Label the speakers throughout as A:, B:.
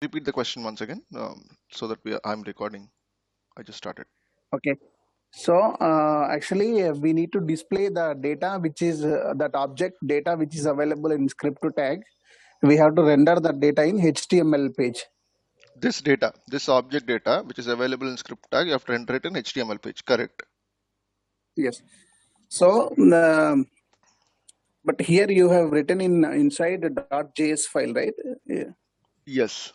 A: Repeat the question once again, so that I'm recording. I just started.
B: Okay. So actually, we need to display the data, which is that object data, which is available in script to tag. We have to render the data in HTML page.
A: This data, this object data, which is available in script tag, you have to enter it in HTML page. Correct.
B: Yes. So, but here you have written in inside a .js file, right? Yeah.
A: Yes.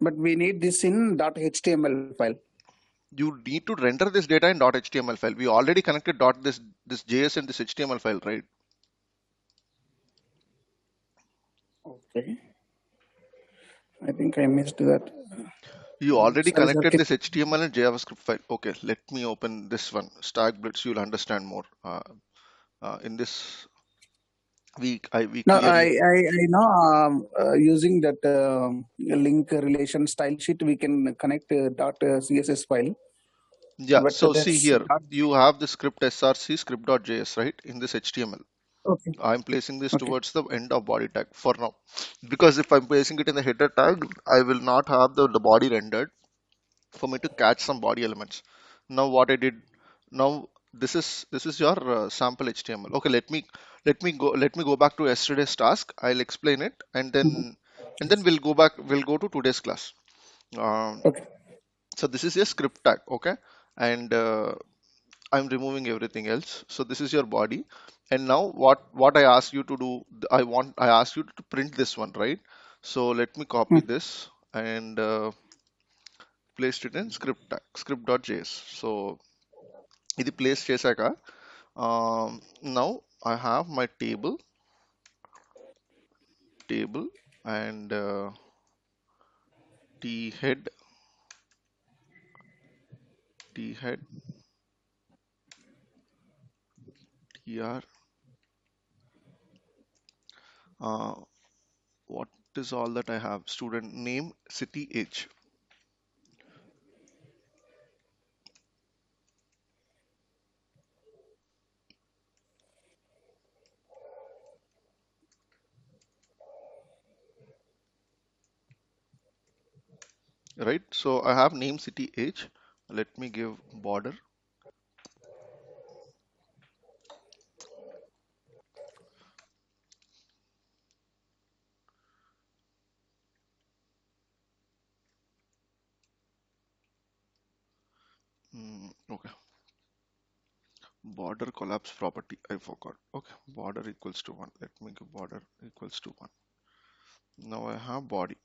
B: But we need this in .html file.
A: You need to render this data in .html file. We already connected this JS and this HTML file, right?
B: Okay. I think I missed that.
A: You already
B: Sorry, sir.
A: connected this HTML and JavaScript file. Okay, let me open this one. Stack Blitz, you'll understand more. In this we
B: No, I,
A: clearly.
B: I, I know using that link relation style sheet, we can connect .css file.
A: Yeah,
B: But
A: so see
B: that's
A: here,
B: not
A: you have the script src script.js, right? In this HTML.
B: okay.
A: I'm placing this
B: Okay.
A: towards the end of body tag for now. Because if I'm placing it in the header tag, I will not have the body rendered for me to catch some body elements. Now what I did, now this is your sample HTML. Okay, let me go back to yesterday's task. I'll explain it
B: Mhm.
A: and then we'll go to today's class. Um,
B: Okay.
A: so this is your script tag, okay? And I'm removing everything else. So this is your body. And now what I ask you to do, I ask you to print this one, right? So let me copy
B: Hmm.
A: this and placed it in script tag, script.js. So ఇది place చేశాక now I have my table and t head t head tr uh, what is all that I have? Student name, city, age. Right, so I have name, city, age. Let me give border. Okay, border collapse property, I forgot. Okay, border equals to 1. Let me give border equals to 1. Now I have body.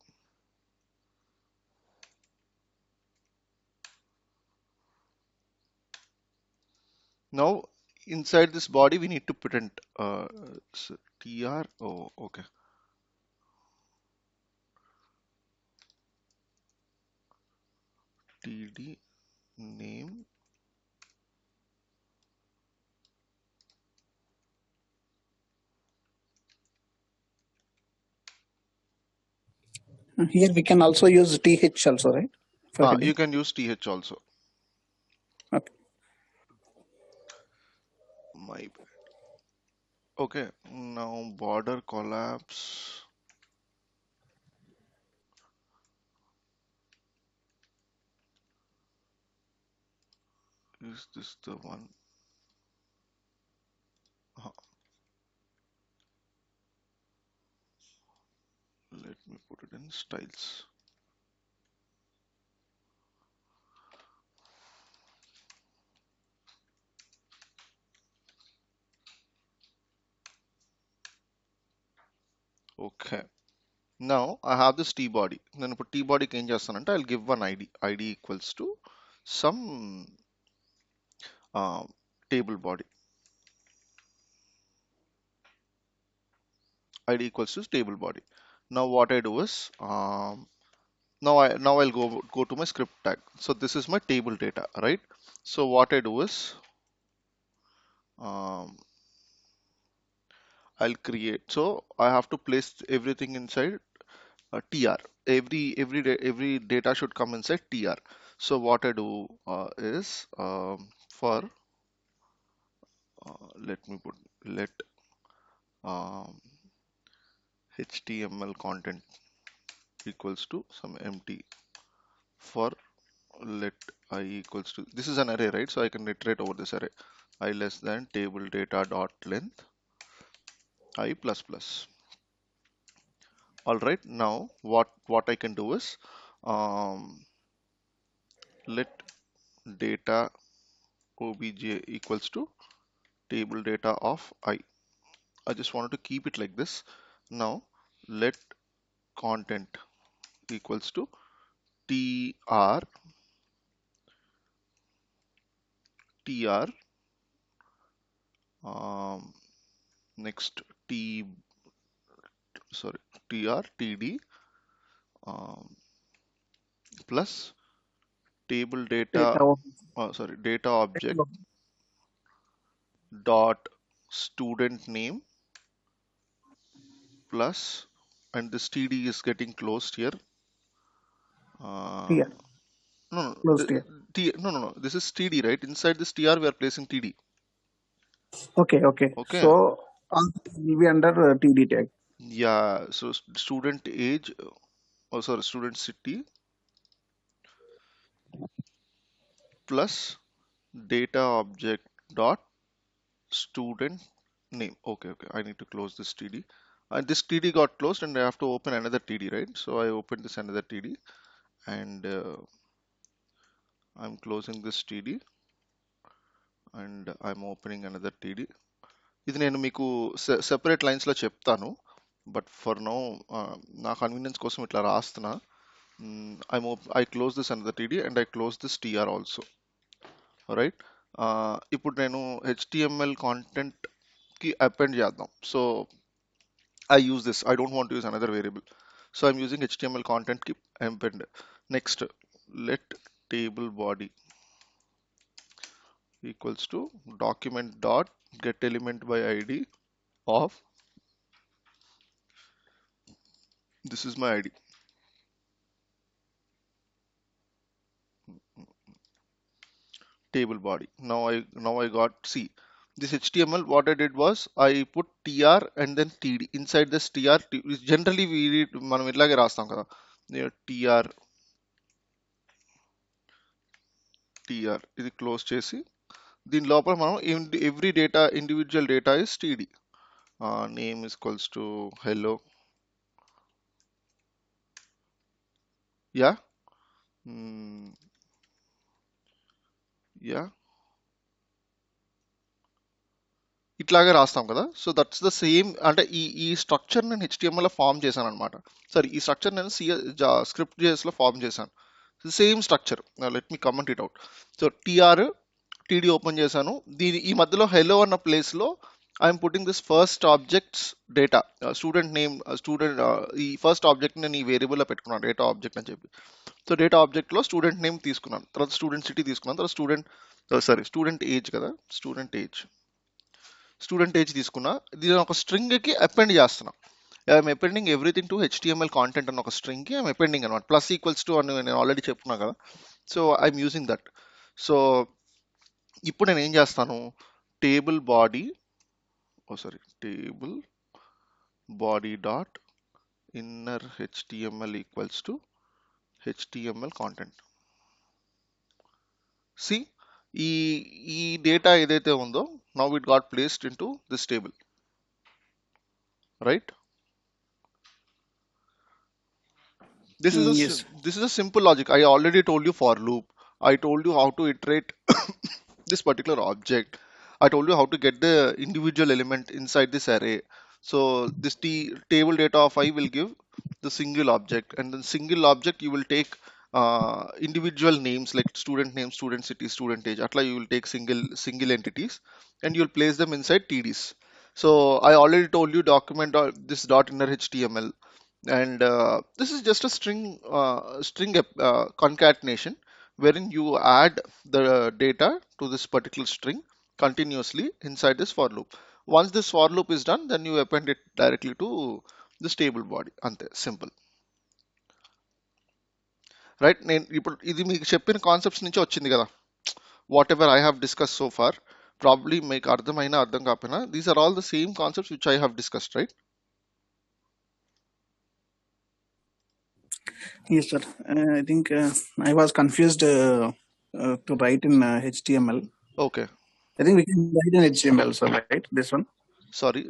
A: Now inside this body we need to print tr. Oh, okay. Td name.
B: Here we can also use th also, right? For
A: You
B: heading.
A: can use th also.
B: Okay.
A: My bad. Okay, now border collapse. Is this the one? Uh, Let me put it in styles. Okay. Now I have this t body. Then put t body change చేస్తానంటే I'll give one id. id equals to some uh, table body. id equals to table body. Now what I do is now I'll go to my script tag. So this is my table data, right? So what I do is um, I'll create. So I have to place everything inside tr. Every data should come inside tr. So what I do is for let me put let um, HTML content equals to some empty for let I equals to, this is an array, right? So I can iterate over this array. I less than table data dot length I plus plus. All right, now what I can do is let data obj equals to table data of I. I just wanted to keep it like this. Now let content equals to tr tr um, next t sorry tr td um, plus table data,
B: Data.
A: sorry, data object dot student name plus, and this td is getting closed here.
B: Yeah,
A: No, no,
B: closed here.
A: no, no, no, this is td, right? Inside this tr we are placing td.
B: Okay, okay.
A: Okay,
B: So all will be under TD tag.
A: yeah, so student age, oh sorry, student city plus data object dot student name. Okay, okay, I need to close this td, and this td got closed and I have to open another td, right? So I open this another td, and I'm closing this td, and I'm opening another td. ఇది నేను మీకు separate లైన్స్లో చెప్తాను, but for no నా convenience కోసం ఇట్లా రాస్తున్నా. I close this another td and I close this tr also, right? ఇప్పుడు నేను HTML కాంటెంట్ కి అపెండ్ చేద్దాం. So I use this, I don't want to use another variable, so I'm using HTML content keep append. Next, let table body equals to document dot get element by id of, this is my id, table body. Now I got, see, this HTML, what I did was I put tr and then td. Inside this tr, generally we read మనం ఇట్లాగే రాస్తాం కదా, tr tr ఇది close చేసి దీని లోపల మనం every data individual data is td. Name is equals to hello, yeah, mm, yeah, ఇట్లాగే రాస్తాం కదా. సో దట్స్ ద సేమ్, అంటే ఈ స్ట్రక్చర్ నేను HTML లో ఫామ్ చేశాను అనమాట. సరే, ఈ స్ట్రక్చర్ నేను స్క్రిప్ట్ JS లో ఫామ్ చేశాను. Same structure, let me comment it out. So TR TD open చేశాను, దీని ఈ మధ్యలో హెలో అన్న ప్లేస్ లో I'm putting this first objects data student name student, ఈ ఫస్ట్ ఆబ్జెక్ట్ నేను ఈ వేరియబుల్ లో పెట్టుకున్నాను డేటా ఆబ్జెక్ట్ అని చెప్పి. సో డేటా ఆబ్జెక్ట్ లో స్టూడెంట్ నేమ్ తీసుకున్నాను, తర్వాత స్టూడెంట్ సిటీ తీసుకున్నాను, తర్వాత స్టూడెంట్ ఏజ్ కదా, స్టూడెంట్ ఏజ్ తీసుకున్నా. దీని ఒక స్ట్రింగ్ కి అపెండ్ చేస్తున్నా. I'm appending everything to HTML content అన్న ఒక స్ట్రింగ్ కి ఐఎమ్ అపెండింగ్ అనమాట. ప్లస్ ఈక్వల్స్ టు అని నేను ఆల్రెడీ చెప్పుకున్నా కదా. So I'm using that. So ఇప్పుడు నేను ఏం చేస్తాను, table body, table body dot inner HTML equals to HTML content. See, ఈ ఈ డేటా ఏదైతే ఉందో now it got placed in to this table, right?
B: Yes.
A: This is a simple logic. I already told you for loop. I told you how to iterate this particular object. I told you how to get the individual element inside this array. So this table data of I will give the single object, and then single object you will take individual names like student name, student city, student age. Atla you will take single entities and you will place them inside TDs. So I already told you document this dot inner HTML, and this is just a string concatenation wherein you add the data to this particular string continuously inside this for loop. Once this for loop is done, then you append it directly to this table body. Ante simple, right? నేను ఇప్పుడు ఇది మీకు చెప్పిన concepts నుంచి వచ్చింది కదా. Whatever I have discuss so far, probably మీకు అర్థమైనా అర్థం కాకపోయినా, these are all the same concepts which I have discussed, right?
B: Yes, sir. I think I was confused to write in HTML.
A: Okay,
B: I think we can write in HTML, so right? This one.
A: sorry,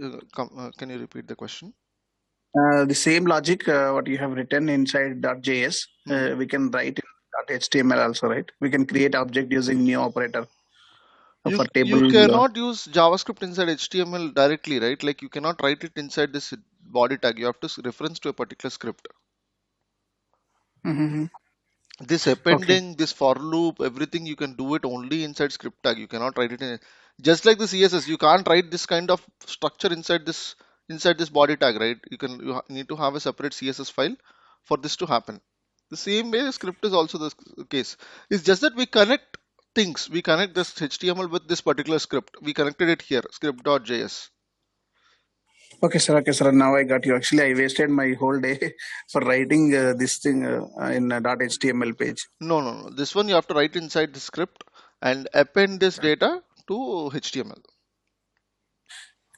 A: can you repeat the question?
B: The same logic what you have written inside .js, we can write in .html also, right? We can create object using new operator
A: You
B: for
A: you
B: table.
A: cannot use JavaScript inside HTML directly, right? Like you cannot write it inside this body tag. You have to reference to a particular script.
B: Mm-hmm.
A: This
B: Okay.
A: appending, this for loop, everything you can do it only inside script tag. You cannot write it in just like the CSS. You can't write this kind of structure inside this body tag, right? Need to have a separate CSS file for this to happen. The same way script is also the case. It's just that we connect things. We connect this HTML with this particular script. We connected it here, script.js.
B: Okay, sir. Okay, sir. Now I got you. Actually, I wasted my whole day for writing this thing in .html page.
A: No, no, no. This one you have to write inside the script and append this data to HTML.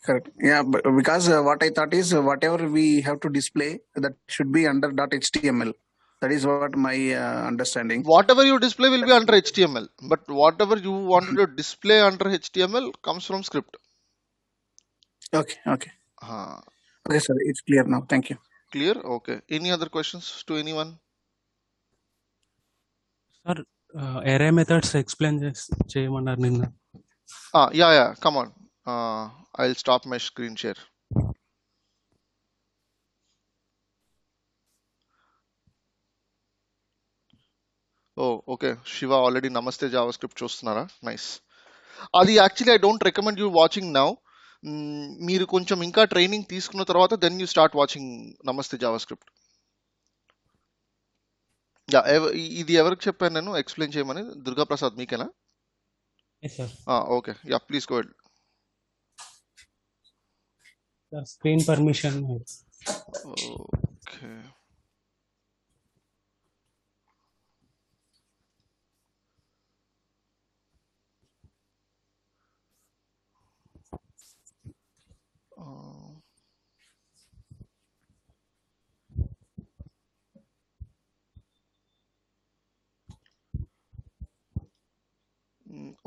B: Correct. Yeah, but because what I thought is whatever we have to display that should be under .html. That is what my understanding.
A: Whatever you display will be under HTML, but whatever you wanted to display under HTML comes from script.
B: Okay. Okay.
A: Uh,
B: Okay, sir. It's clear now. Thank you.
A: Clear? Okay. Any other questions to anyone?
C: Sir array methods explain చేయమన్నారు నిన్న.
A: Yeah. Come on. I'll stop my screen share. Oh, okay. Shiva already Namaste JavaScript చూస్తున్నారా? Nice. అది actually I don't recommend you watching now. మీరు కొంచెం ఇంకా training తీసుకున్న తర్వాత then you start watching Namaste JavaScript. Yeah, ఇది ఎవరికి చెప్పాను నేను ఎక్స్ప్లెయిన్ చేయమని? దుర్గా ప్రసాద్ మీకేనా? Okay, yeah, please go ahead.
C: Screen permission.
A: Okay,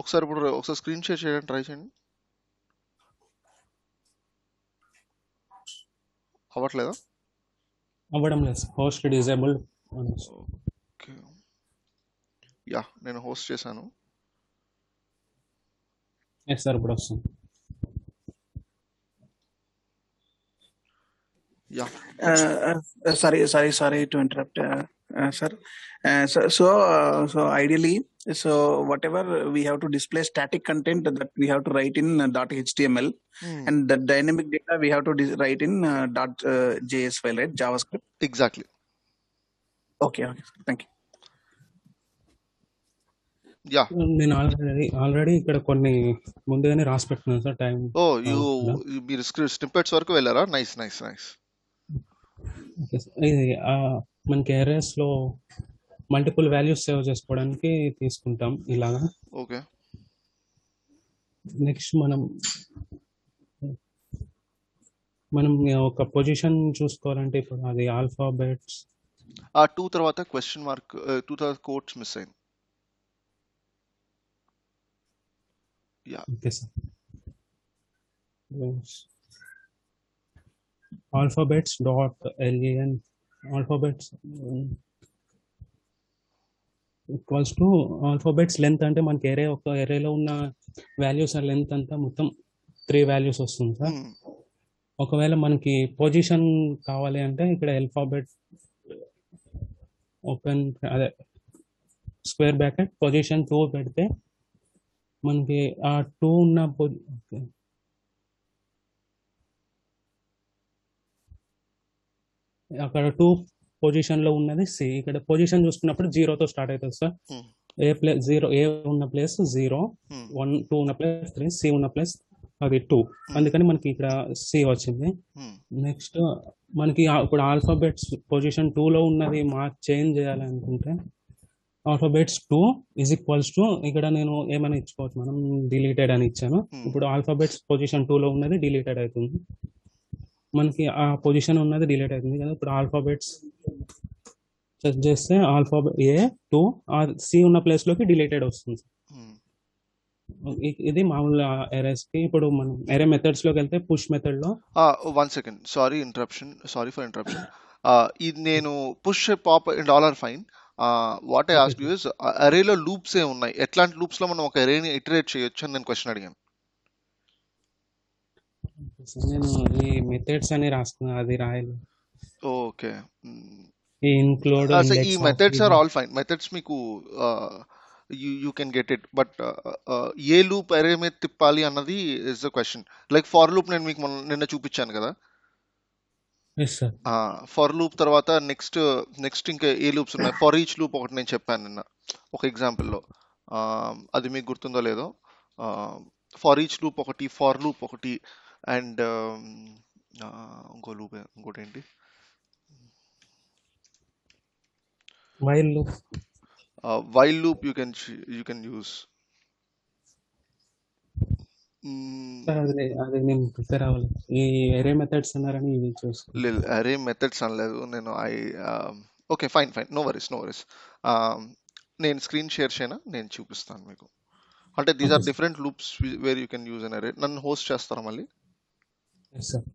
A: ఒకసారి స్క్రీన్ షేర్ చేయడానికి ట్రై చేయండి. అవ్వట్లేదా?
C: అవ్వడం లేదు, హోస్ట్ డిజేబుల్డ్.
A: ఓకే, యా, నేను హోస్ట్ చేశాను.
C: ఎస్ సార్, ఇప్పుడు వస్తుంది.
A: Yeah.
B: Sorry to interrupt, sir. So ideally, so whatever we have to display static content that we have to write in .html, and the dynamic data we have to write in .js file, right? JavaScript.
A: Exactly.
B: Okay, thank you.
A: Yeah,
C: నేను already ఇక్కడ కొన్ని ముందుగానే రాసి పెట్టుకున్నాను sir. Time
A: మీరు snippets వరకు వెళ్ళారా? Nice.
C: ఇది మనకి ఎరేస్ లో మల్టిపుల్ వాల్యూస్ సేవ్ చేసుకోవడానికి తీసుకుంటాం ఇలాగా.
A: ఓకే,
C: నెక్స్ట్ మనం ఒక పొజిషన్ చూసుకోవాలంటే ఇప్పుడు అది ఆల్ఫాబెట్స్.
A: ఆ 2 తర్వాత క్వశ్చన్ మార్క్, 2 తర్వాత కోట్స్ మిస్ అయింది. Yeah,
C: okay sir. Alphabets dot LAN alphabets equals to alphabets length. అంటే మనకి ఒక ఎరేలో ఉన్న వాల్యూస్ లెంత్ అంతా మొత్తం 3 వాల్యూస్ వస్తుంది సార్. ఒకవేళ మనకి పొజిషన్ కావాలి అంటే ఇక్కడ ఆల్ఫాబెట్ ఓపెన్ అదే స్క్వేర్ బ్రాకెట్ పొజిషన్ 2 పెడితే మనకి ఆ 2 ఉన్న అక్కడ 2 పొజిషన్ లో ఉన్నది సి. ఇక్కడ పొజిషన్ చూసుకున్నప్పుడు 0తో స్టార్ట్ అవుతుంది సార్. ఏ ఉన్న ప్లేస్ 0, 1, 2 ఉన్న ప్లేస్ 3, సి ఉన్న ప్లేస్ అది 2. అందుకని మనకి ఇక్కడ సి వచ్చింది. నెక్స్ట్ మనకి ఇప్పుడు ఆల్ఫాబెట్స్ పొజిషన్ 2లో ఉన్నది చేంజ్ చేయాలి అనుకుంటే ఆల్ఫాబెట్స్ 2 ఈజ్ ఈక్వల్స్ టు ఇక్కడ నేను ఏమైనా ఇచ్చుకోవచ్చు, మనం డిలీటెడ్ అని ఇచ్చాను. ఇప్పుడు ఆల్ఫాబెట్స్ పొజిషన్ 2లో ఉన్నది డిలీటెడ్ అవుతుంది, మనకి ఆ పొజిషన్ ఉన్నది డిలీట్ అవుతుంది కదా. ఇప్పుడు ఆల్ఫాబెట్స్ సెర్చ్ చేస్తే ఆల్ఫాబెట్ A2 సి ఉన్న ప్లేస్ లోకి డిలీటెడ్ వస్తుంది సార్. ఇది మామూలు ఎరేస్ కి. ఇప్పుడు మనం ఎరే మెథడ్స్ లోకి వెళ్తే పుష్ మెథడ్ లో
A: 1 second. Sorry for interruption. ఇది నేను push pop and all are fine. What I
C: okay
A: ask you
C: sir.
A: Is అరేలో లూప్స్ ఏ ఉన్నాయి, ఎట్లాంటి లూప్స్ లో మనం ఒక అరేని ఇటరేట్ చేయొచ్చు అని నేను క్వశ్చన్ అడిగాను.
C: నేను ఈ మెథడ్స్ అని రాసుకున్నా, అది రాయాలి.
A: ఓకే.
C: ఈ ఇన్క్లూడ్
A: సో ఈ
C: ఇండెక్స్ ఆఫ్
A: మెథడ్స్
C: ఇది.
A: Are all fine. మెథడ్స్ మీకు you can get it, but ఏ లూప్ అరే మీద తిప్పాలి అన్నది is the question. Like for loop నేను మీకు నిన్న చూపించాను కదా.
C: Yes sir.
A: ఫర్ లూప్ తర్వాత నెక్స్ట్ ఇంకా ఏ లూప్స్ ఉన్నాయి. ఫర్ ఈచ్ లూప్ ఒకటి నేను చెప్పాను నిన్న ఒక ఎగ్జాంపుల్లో, అది మీకు గుర్తుందో లేదో. ఫర్ ఈచ్ లూప్ ఒకటి, ఫర్ లూప్ ఒకటి, అండ్ ఇంకోటి ఏంటి,
C: while loop.
A: While loop you can use.
C: Sir అది నేను ప్రిపేర్ అవ్వాలి. ఈ ఎరే మెథడ్స్ అన్నారని ఇది చూసుకుంటాను.
A: లేదు, అరే మెథడ్స్ అనలేదు నేను. Okay, fine, no worries. నేను స్క్రీన్ షేర్ చేయనా, నేను చూపిస్తాను మీకు. అంటే these
C: okay
A: are
C: sir.
A: Different loops where you can use on array. నన్ను హోస్ట్ చేస్తారా మళ్ళీ?
C: Yes sir.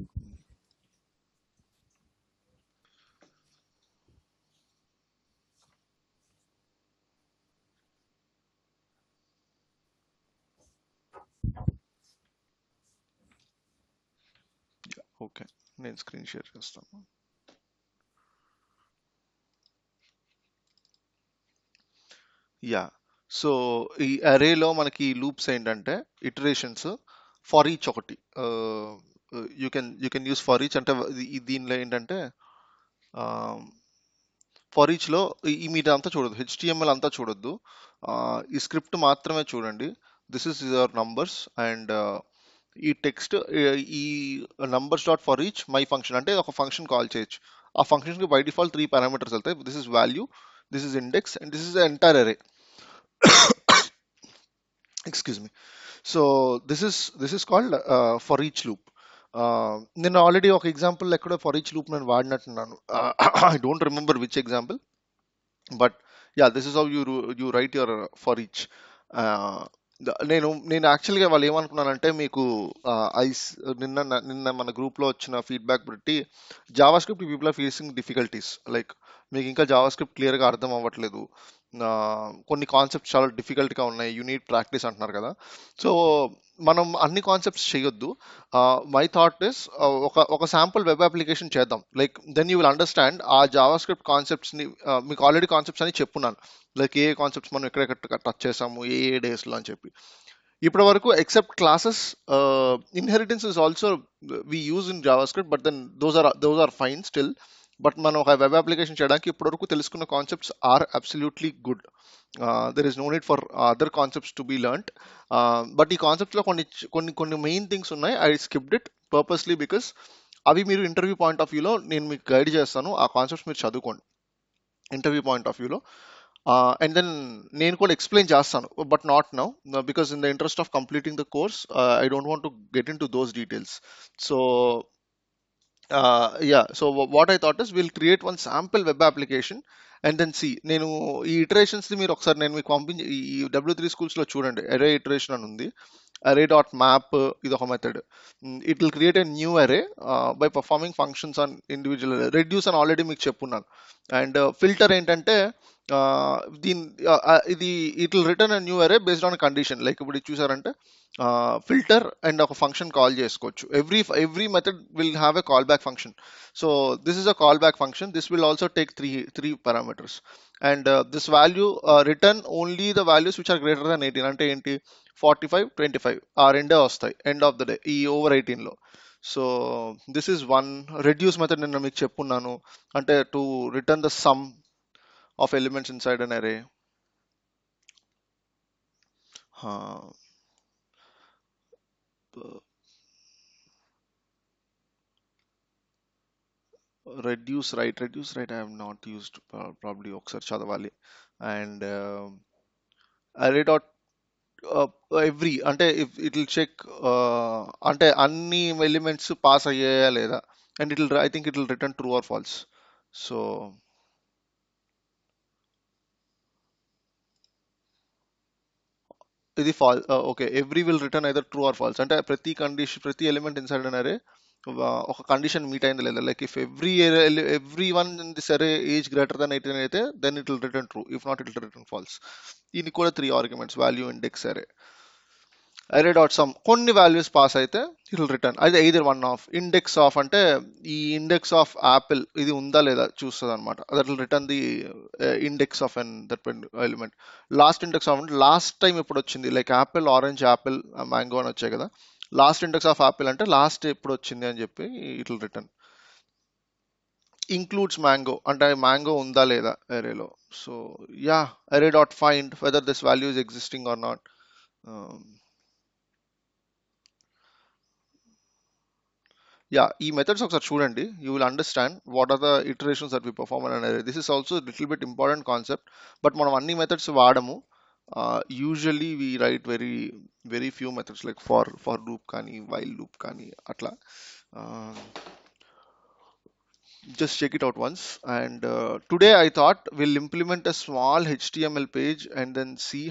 A: ఓకే, నేను స్క్రీన్ షేర్ చేస్తాను. యా, సో ఈ అరేలో మనకి లూప్స్ ఏంటంటే ఇటరేషన్స్. ఫర్ ఈచ్ ఒకటి, you can use for each. అంటే దీనిలో ఏంటంటే ఫర్ ఈచ్లో మీరు అంతా చూడొద్దు, హెచ్టిఎంఎల్ అంతా చూడొద్దు. ఈ స్క్రిప్ట్ మాత్రమే చూడండి. This is your numbers and ఈ టెక్స్ట్, ఈ numbers dot for each my function అంటే ఒక ఫంక్షన్ కాల్ చేయొచ్చు. ఆ ఫంక్షన్కి బై డిఫాల్ట్ 3 పారామీటర్స్ వెళ్తాయి. This is value, this is index, and this is entire అరే. Excuse me. So this is called for each loop. నేను already ఒక example ఎక్కడో ఫర్ ఈచ్ లూప్ నేను వాడినట్టున్నాను. I don't remember which example, but yeah, this is how you write your for each. నేను యాక్చువల్గా వాళ్ళు ఏమనుకున్నానంటే మీకు నిన్న మన గ్రూప్లో వచ్చిన ఫీడ్బ్యాక్ బట్టి JavaScript people are facing difficulties. Like మీకు ఇంకా జావా స్క్రిప్ట్ క్లియర్గా అర్థం అవ్వట్లేదు, కొన్ని కాన్సెప్ట్స్ చాలా డిఫికల్ట్గా ఉన్నాయి, యూనిట్ ప్రాక్టీస్ అంటున్నారు కదా. సో మనం అన్ని కాన్సెప్ట్స్ చేయొద్దు. మై థాట్ ఇస్ ఒక శాంపుల్ వెబ్ అప్లికేషన్ చేద్దాం. Like then you will understand ఆ జావా స్క్రిప్ట్ కాన్సెప్ట్స్ని. మీకు ఆల్రెడీ కాన్సెప్ట్స్ అని చెప్పున్నాను, లైక్ ఏ కాన్సెప్ట్స్ మనం ఎక్కడెక్కడ టచ్ చేసాము ఏ డేస్లో అని చెప్పి. ఇప్పటి వరకు except classes, inheritance is also we use in JavaScript, but then those are fine still. But మనం ఒక వెబ్ అప్లికేషన్ చేయడానికి ఇప్పటివరకు తెలుసుకున్న concepts are absolutely good. There is no need for other concepts to be learned. But ఈ కాన్సెప్ట్స్లో కొన్ని main things ఉన్నాయి. I skipped it purposely because అవి మీరు ఇంటర్వ్యూ పాయింట్ ఆఫ్ వ్యూలో నేను మీకు గైడ్ చేస్తాను. ఆ కాన్సెప్ట్స్ మీరు చదువుకోండి ఇంటర్వ్యూ పాయింట్ ఆఫ్ వ్యూలో. అండ్ దెన్ నేను కూడా ఎక్స్ప్లెయిన్ చేస్తాను, but not now, because in the interest of completing the course I don't want to get in to those details. So yeah, so what I thought is we'll create one sample web application and then see. నేను ఈ iterations మీరు ఒకసారి నేను మీకు పంపించి ఈ W3 స్కూల్స్లో చూడండి, అరే ఇటరేషన్ అని ఉంది. అరే డాట్ మ్యాప్ ఇది ఒక method. It will create a new అరే by performing functions on individual అరే. రెడ్యూస్ అని ఆల్రెడీ మీకు చెప్పున్నాను. అండ్ ఫిల్టర్ ఏంటంటే ఇది it will return a new అరే బేస్డ్ ఆన్ కండిషన్. లైక్ ఇప్పుడు ఇది చూసారంటే ఫిల్టర్ అండ్ ఒక ఫంక్షన్ కాల్ చేసుకోవచ్చు. Every method will have a call back function. So this is a call back function. This will also take three parameters and this value return only the values which are greater than 18. అంటే ఏంటి, 45, 25 ఆ రెండే వస్తాయి end of the day ఈ over 18లో. So this is one reduce method. నేను మీకు చెప్పున్నాను, అంటే to return the sum of elements inside an array. Reduce right I have not used, probably ఒకసారి చదవాలి. అండ్ array dot every అంటే it will check అంటే అన్ని ఎలిమెంట్స్ పాస్ అయ్యాయా లేదా, and I think it will return true or false. So ఇది fall okay every will return either true or false అంటే ప్రతి కండిషన్ ప్రతి ఎలిమెంట్ ఇన్సైడ్ అన్ అరే ఒక కండిషన్ మీట్ అయింది లేదా like if everyone in this array age greater than 18 అయితే then it will return true if not it will return false. దీనికి కూడా 3 arguments value index array array dot some కొన్ని values pass అయితే it will return అది either one of index of అంటే ఈ index of Apple ఇది ఉందా లేదా చూస్తుంది అనమాట that will return the index of an that element. Last index of అంటే లాస్ట్ టైం ఎప్పుడు వచ్చింది like apple orange apple mango అని వచ్చాయి కదా లాస్ట్ ఇండెక్స్ ఆఫ్ యాపిల్ అంటే లాస్ట్ ఎప్పుడు వచ్చింది అని చెప్పి it will return. Includes mango అంటే మ్యాంగో ఉందా లేదా అరేలో. So yeah array dot find whether this value is existing or not. Yeah, ఈ మెథడ్స్ ఒకసారి చూడండి you will understand what are the iterations that we perform on array. This is also little bit important concept but మనం అన్ని methods వాడము. Usually we write very few methods like for loop కానీ while loop కానీ అట్లా. Just check it out once. And today I thought we'll implement a small HTML page and then see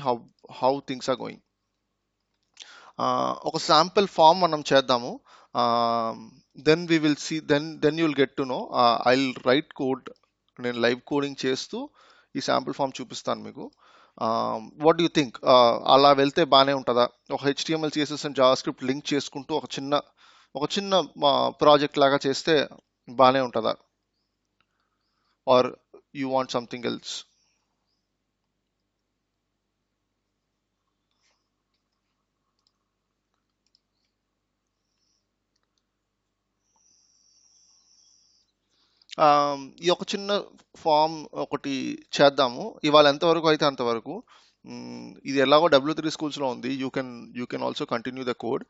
A: how things are going. ఒక sample form మనం చేద్దాము. Then we will see then you will get to know. I will write code నేను live coding చేస్తూ ఈ sample form చూపిస్తాను మీకు. What you think అలా వెళ్తే బాగానే ఉంటుందా ఒక HTML CSS and JavaScript link చేసుకుంటూ ఒక చిన్న ప్రాజెక్ట్ లాగా చేస్తే బాగానే ఉంటుందా or you want something else? ఈ ఒక చిన్న ఫామ్ ఒకటి చేద్దాము ఇవాళ ఎంతవరకు అయితే అంతవరకు. ఇది ఎలాగో W3 స్కూల్స్లో ఉంది. You can also continue the code.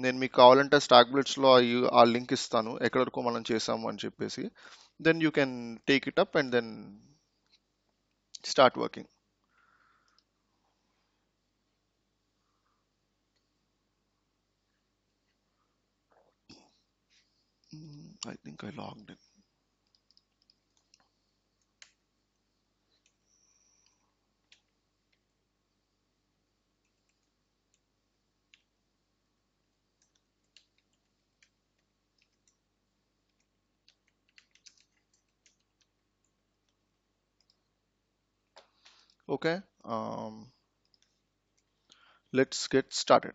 A: నేను మీకు కావాలంటే స్టాక్ బ్లిట్స్లో ఆ లింక్ ఇస్తాను ఎక్కడి వరకు మనం చేసాము అని చెప్పేసి. Then you can take it up and then start working. I think I logged in. Okay, let's get started.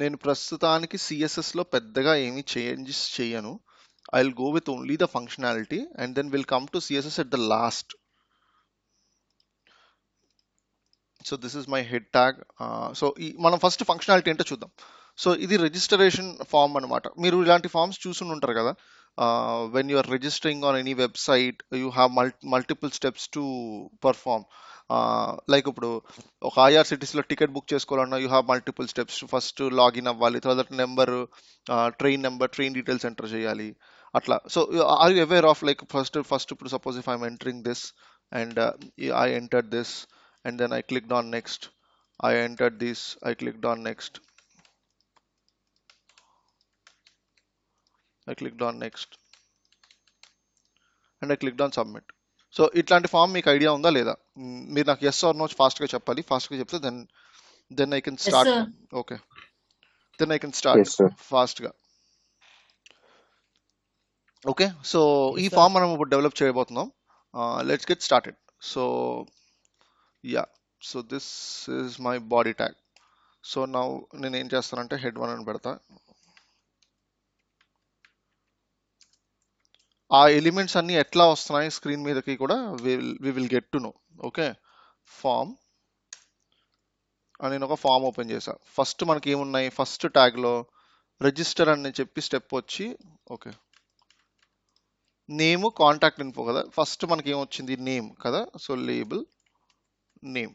A: నేను ప్రస్తుతానికి CSSలో పెద్దగా ఏమీ చేంజెస్ చేయను. I will go with only the functionality and then will come to CSS at the last. So this is my head tag. So మనం first functionality ఏంటో చూద్దాం. So ఇది registration form అనమాట. మీరు ఇలాంటి ఫామ్స్ చూసుకుని ఉంటారు కదా. When you are registering on any website you have multiple steps to perform. Like ఇప్పుడు ఒక IRCTCలో టికెట్ బుక్ చేసుకోవాలన్నా you have multiple steps. First login అవ్వాలి, తర్వాత నెంబర్, ట్రైన్ డీటెయిల్స్ ఎంటర్ చేయాలి అట్లా. So are you aware of like first ఇప్పుడు suppose if I'm entering this and I entered this and then I clicked on next. I entered this, I clicked on next. I clicked on next and I clicked on submit. So ఇట్లాంటి form మీకు idea ఉందా లేదా? మీరు నాకు yes are no ఫాస్ట్గా చెప్పాలి. ఫాస్ట్గా చెప్తే then I can start. Okay, then I can start ఫాస్ట్గా. ఓకే, సో ఈ ఫామ్ మనం ఇప్పుడు డెవలప్ చేయబోతున్నాం. Let's get started. So yeah, so this is my body tag. So now నేను ఏం చేస్తానంటే head1 అని పెడతా. ఆ ఎలిమెంట్స్ అన్ని ఎట్లా వస్తున్నాయి స్క్రీన్ మీదకి కూడా we will get to know. Okay, form అని నేను ఒక ఫామ్ ఓపెన్ చేసా. ఫస్ట్ మనకి ఏమున్నాయి, ఫస్ట్ ట్యాగ్లో రిజిస్టర్ అని చెప్పి స్టెప్ వచ్చి ఓకే నేమ్ కాంటాక్ట్ ఇన్ఫో కదా. ఫస్ట్ మనకి ఏమొచ్చింది నేమ్ కదా. So label name.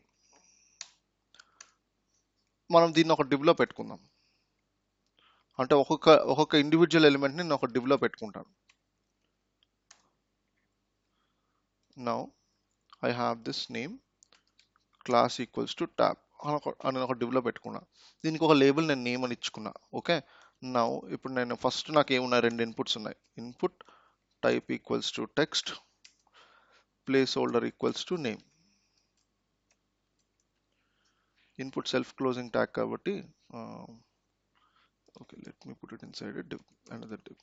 A: మనం దీన్ని ఒక డివ్లో పెట్టుకుందాం. అంటే ఒక్కొక్క ఇండివిజువల్ ఎలిమెంట్ని నేను ఒక డివ్లో పెట్టుకుంటాను. Now I have this name class equals to tab అని ఒక డివ్లో పెట్టుకున్నా. దీనికి ఒక లేబుల్ నేను నేమ్ అని ఇచ్చుకున్నా. ఓకే, నౌ ఇప్పుడు నేను ఫస్ట్ నాకు ఏమున్నాయి, రెండు ఇన్పుట్స్ ఉన్నాయి. Input type equals to text, placeholder equals to name. Input self closing tag కాబట్టి okay let me put it inside div another div,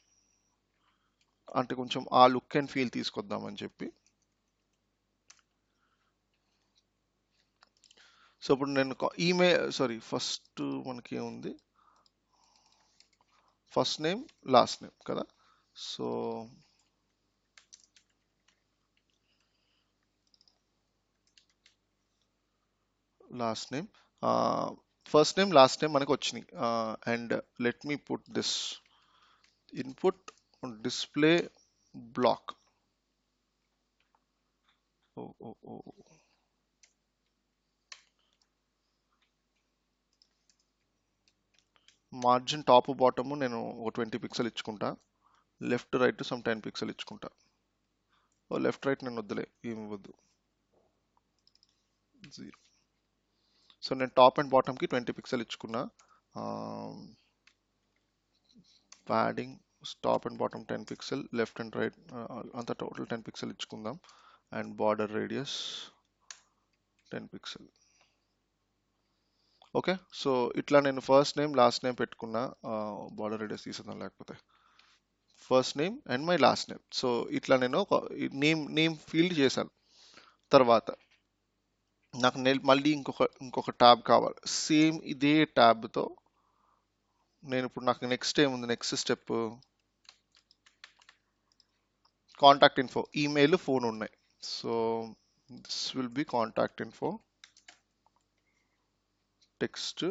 A: అంటే కొంచెం ఆ లుక్ అండ్ ఫీల్ తీసుకొద్దామని చెప్పి. సో ఇప్పుడు నేను ఫస్ట్ మనకి ఏముంది, ఫస్ట్ నేమ్ లాస్ట్ నేమ్ కదా. So last name, first name last name మనకు వచ్చినాయి. And let me put this input display block. Margin top bottom నేను ఒక 20 పిక్సెల్ ఇచ్చుకుంటా, లెఫ్ట్ రైట్ సమ్ 10 పిక్సెల్ ఇచ్చుకుంటా. లెఫ్ట్ రైట్ నేను వద్దులే, ఏమి వద్దు, 0. సో నేను టాప్ అండ్ బాటమ్కి 20 పిక్సెల్ ఇచ్చుకున్నా. Padding top and bottom 10 pixel, left and right అంతా టోటల్ 10 పిక్సెల్ ఇచ్చుకుందాం. And border radius 10 pixel. Okay, so ఇట్లా నేను ఫస్ట్ నేమ్ లాస్ట్ నేమ్ పెట్టుకున్నా. బార్డర్ రేడియస్ తీసేద్దాం లేకపోతే, first name and my last name. So ఇట్లా నేను నేమ్ ఫీల్డ్ చేశాను. తర్వాత నాకు మళ్ళీ ఇంకొక ట్యాబ్ కావాలి, సేమ్ ఇదే ట్యాబ్తో నేను ఇప్పుడు నాకు నెక్స్ట్ ఏముంది, next step contact info, email phone ఉన్నాయి. So this will be contact info, text,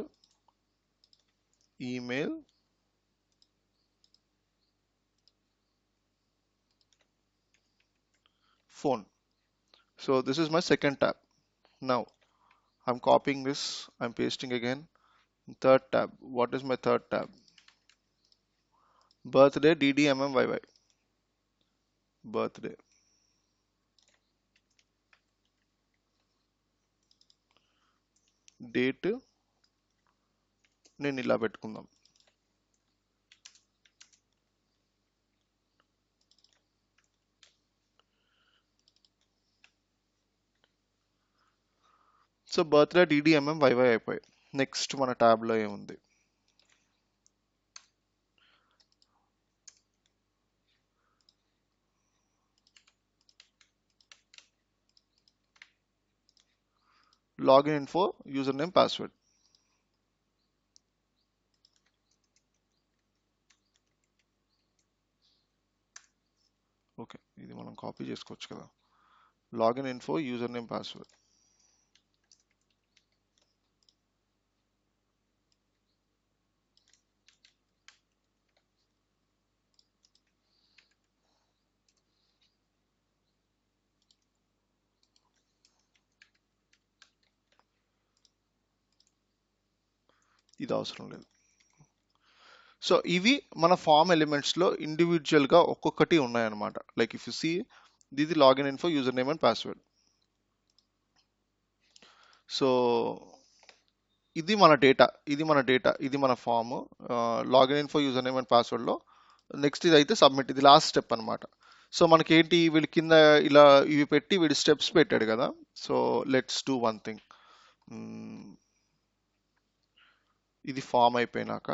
A: email, phone. So this is my second tab. Now I'm copying this, I'm pasting again. Third tab, what is my third tab? Birthday DDMMYY, birthday. Date నేను ఇలా పెట్టుకుందాం. So birthday DDMMYY అయిపోయాయి. Next మన ట్యాబ్లో ఏముంది, login info, user name, password. Okay, ఇది మనం copy చేసుకోవచ్చు కదా. Login info, user name, password. ఇది అవసరం లేదు. సో ఇవి మన ఫామ్ ఎలిమెంట్స్లో ఇండివిజువల్గా ఒక్కొక్కటి ఉన్నాయన్నమాట. లైక్ ఇఫ్ యు సీ, ఇది login info, user name and password. So ఇది మన డేటా, ఇది మన form. Login info, user name and పాస్వర్డ్లో నెక్స్ట్ ఇది అయితే సబ్మిట్, ఇది లాస్ట్ స్టెప్ అనమాట. సో మనకేంటి, వీడి కింద ఇలా ఇవి పెట్టి వీడి స్టెప్స్ పెట్టాడు కదా. So let's do one thing. ఇది ఫామ్ అయిపోయినాక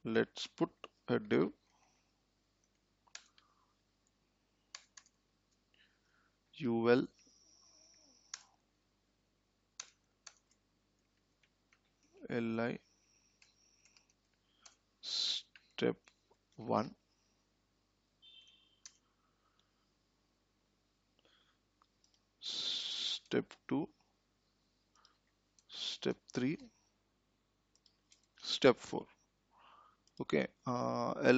A: let's put div ul li step 1, step 2, step 3, step 4. Okay,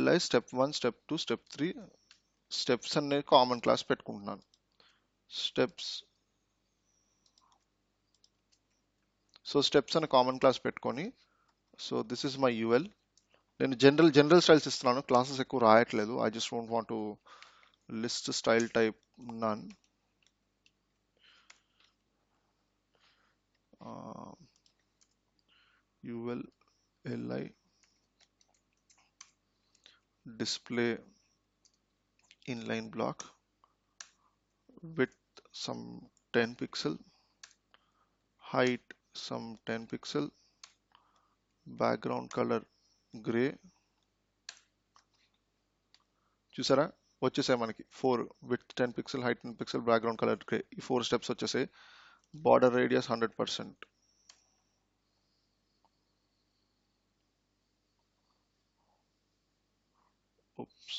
A: li step 1, step 2, step 3 steps అనేది కామన్ క్లాస్ పెట్టుకుంటున్నాను. స్టెప్స్, సో స్టెప్స్ అనే కామన్ క్లాస్ పెట్టుకొని, so this is my UL. నేను general styles ఇస్తున్నాను, classes ఎక్కువ రాయట్లేదు. I just don't want to list style type none. ul li display inline block width some 10 pixel, height some 10 pixel background color gray. చూసారా వచ్చేసాయి మనకి 4 width 10 pixel height 10 pixel background color gray. ఈ 4 steps వచ్చేసాయి. Border radius 100%. oops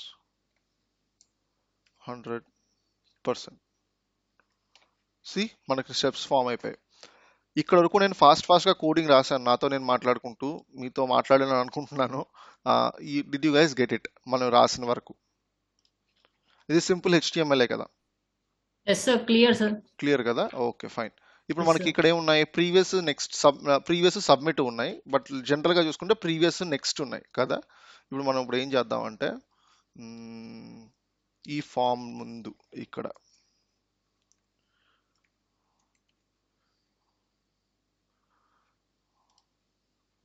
A: 100%. C మనకి steps form అయిపోయాయి. ఇక్కడ వరకు నేను ఫాస్ట్గా కోడింగ్ రాశాను, నాతో నేను మాట్లాడుకుంటూ మీతో మాట్లాడాలని అనుకుంటున్నాను. Did you guys get it? మనం రాసిన వరకు ఇది సింపుల్ HTML కదా?
D: Yes sir, clear sir.
A: Clear కదా? Okay fine. ఇప్పుడు
D: Yes,
A: మనకి
D: sir.
A: ఇక్కడ ఏమున్నాయి? ప్రీవియస్ సబ్మిట్ ఉన్నాయి, బట్ జనరల్ గా చూసుకుంటే ప్రీవియస్ నెక్స్ట్ ఉన్నాయి కదా. ఇప్పుడు మనం ఇప్పుడు ఏం చేద్దామంటే ఈ ఫామ్ ముందు ఇక్కడ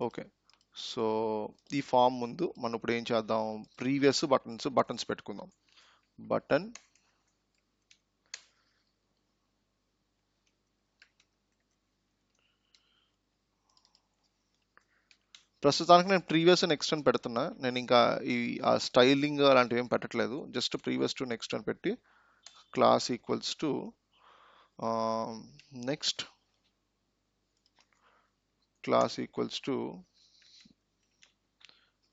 A: ఓకే, సో ఈ ఫామ్ ముందు మనం ఇప్పుడు ఏం చేద్దాం? ప్రీవియస్ బటన్స్ పెట్టుకుందాం. బటన్ ప్రస్తుతానికి నేను ప్రీవియస్ నెక్స్ట్ అని పెడుతున్నా. నేను ఇంకా ఆ స్టైలింగ్ అలాంటివి ఏం పెట్టట్లేదు. జస్ట్ ప్రీవియస్ టు నెక్స్ట్ అని పెట్టి class equals to next class equals to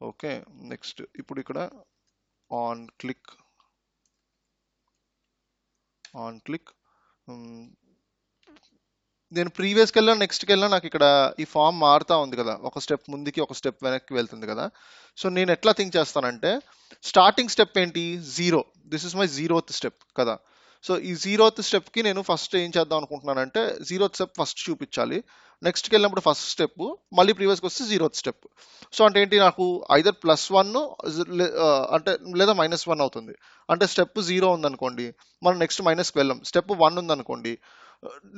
A: okay next. ఇప్పుడు ఇక్కడ ఆన్ క్లిక్ నేను ప్రీవియస్కి వెళ్ళా నెక్స్ట్కి వెళ్ళా నాకు ఇక్కడ ఈ ఫామ్ మారుతా ఉంది కదా, ఒక స్టెప్ ముందుకి ఒక స్టెప్ వెనక్కి వెళ్తుంది కదా. సో నేను ఎట్లా థింక్ చేస్తానంటే స్టార్టింగ్ స్టెప్ ఏంటి? 0. This is my 0th step కదా. సో ఈ 0th స్టెప్కి నేను ఫస్ట్ ఏం చేద్దాం అనుకుంటున్నానంటే 0th స్టెప్ ఫస్ట్ చూపించాలి. నెక్స్ట్కి వెళ్ళినప్పుడు ఫస్ట్ స్టెప్, మళ్ళీ ప్రీవియస్కి వస్తే 0th స్టెప్. సో అంటే ఏంటి, నాకు ఐదర్ +1 అంటే లేదా -1 అవుతుంది. అంటే స్టెప్ 0 ఉందనుకోండి, మనం నెక్స్ట్ మైనస్కి వెళ్ళాం. స్టెప్ 1 ఉందనుకోండి,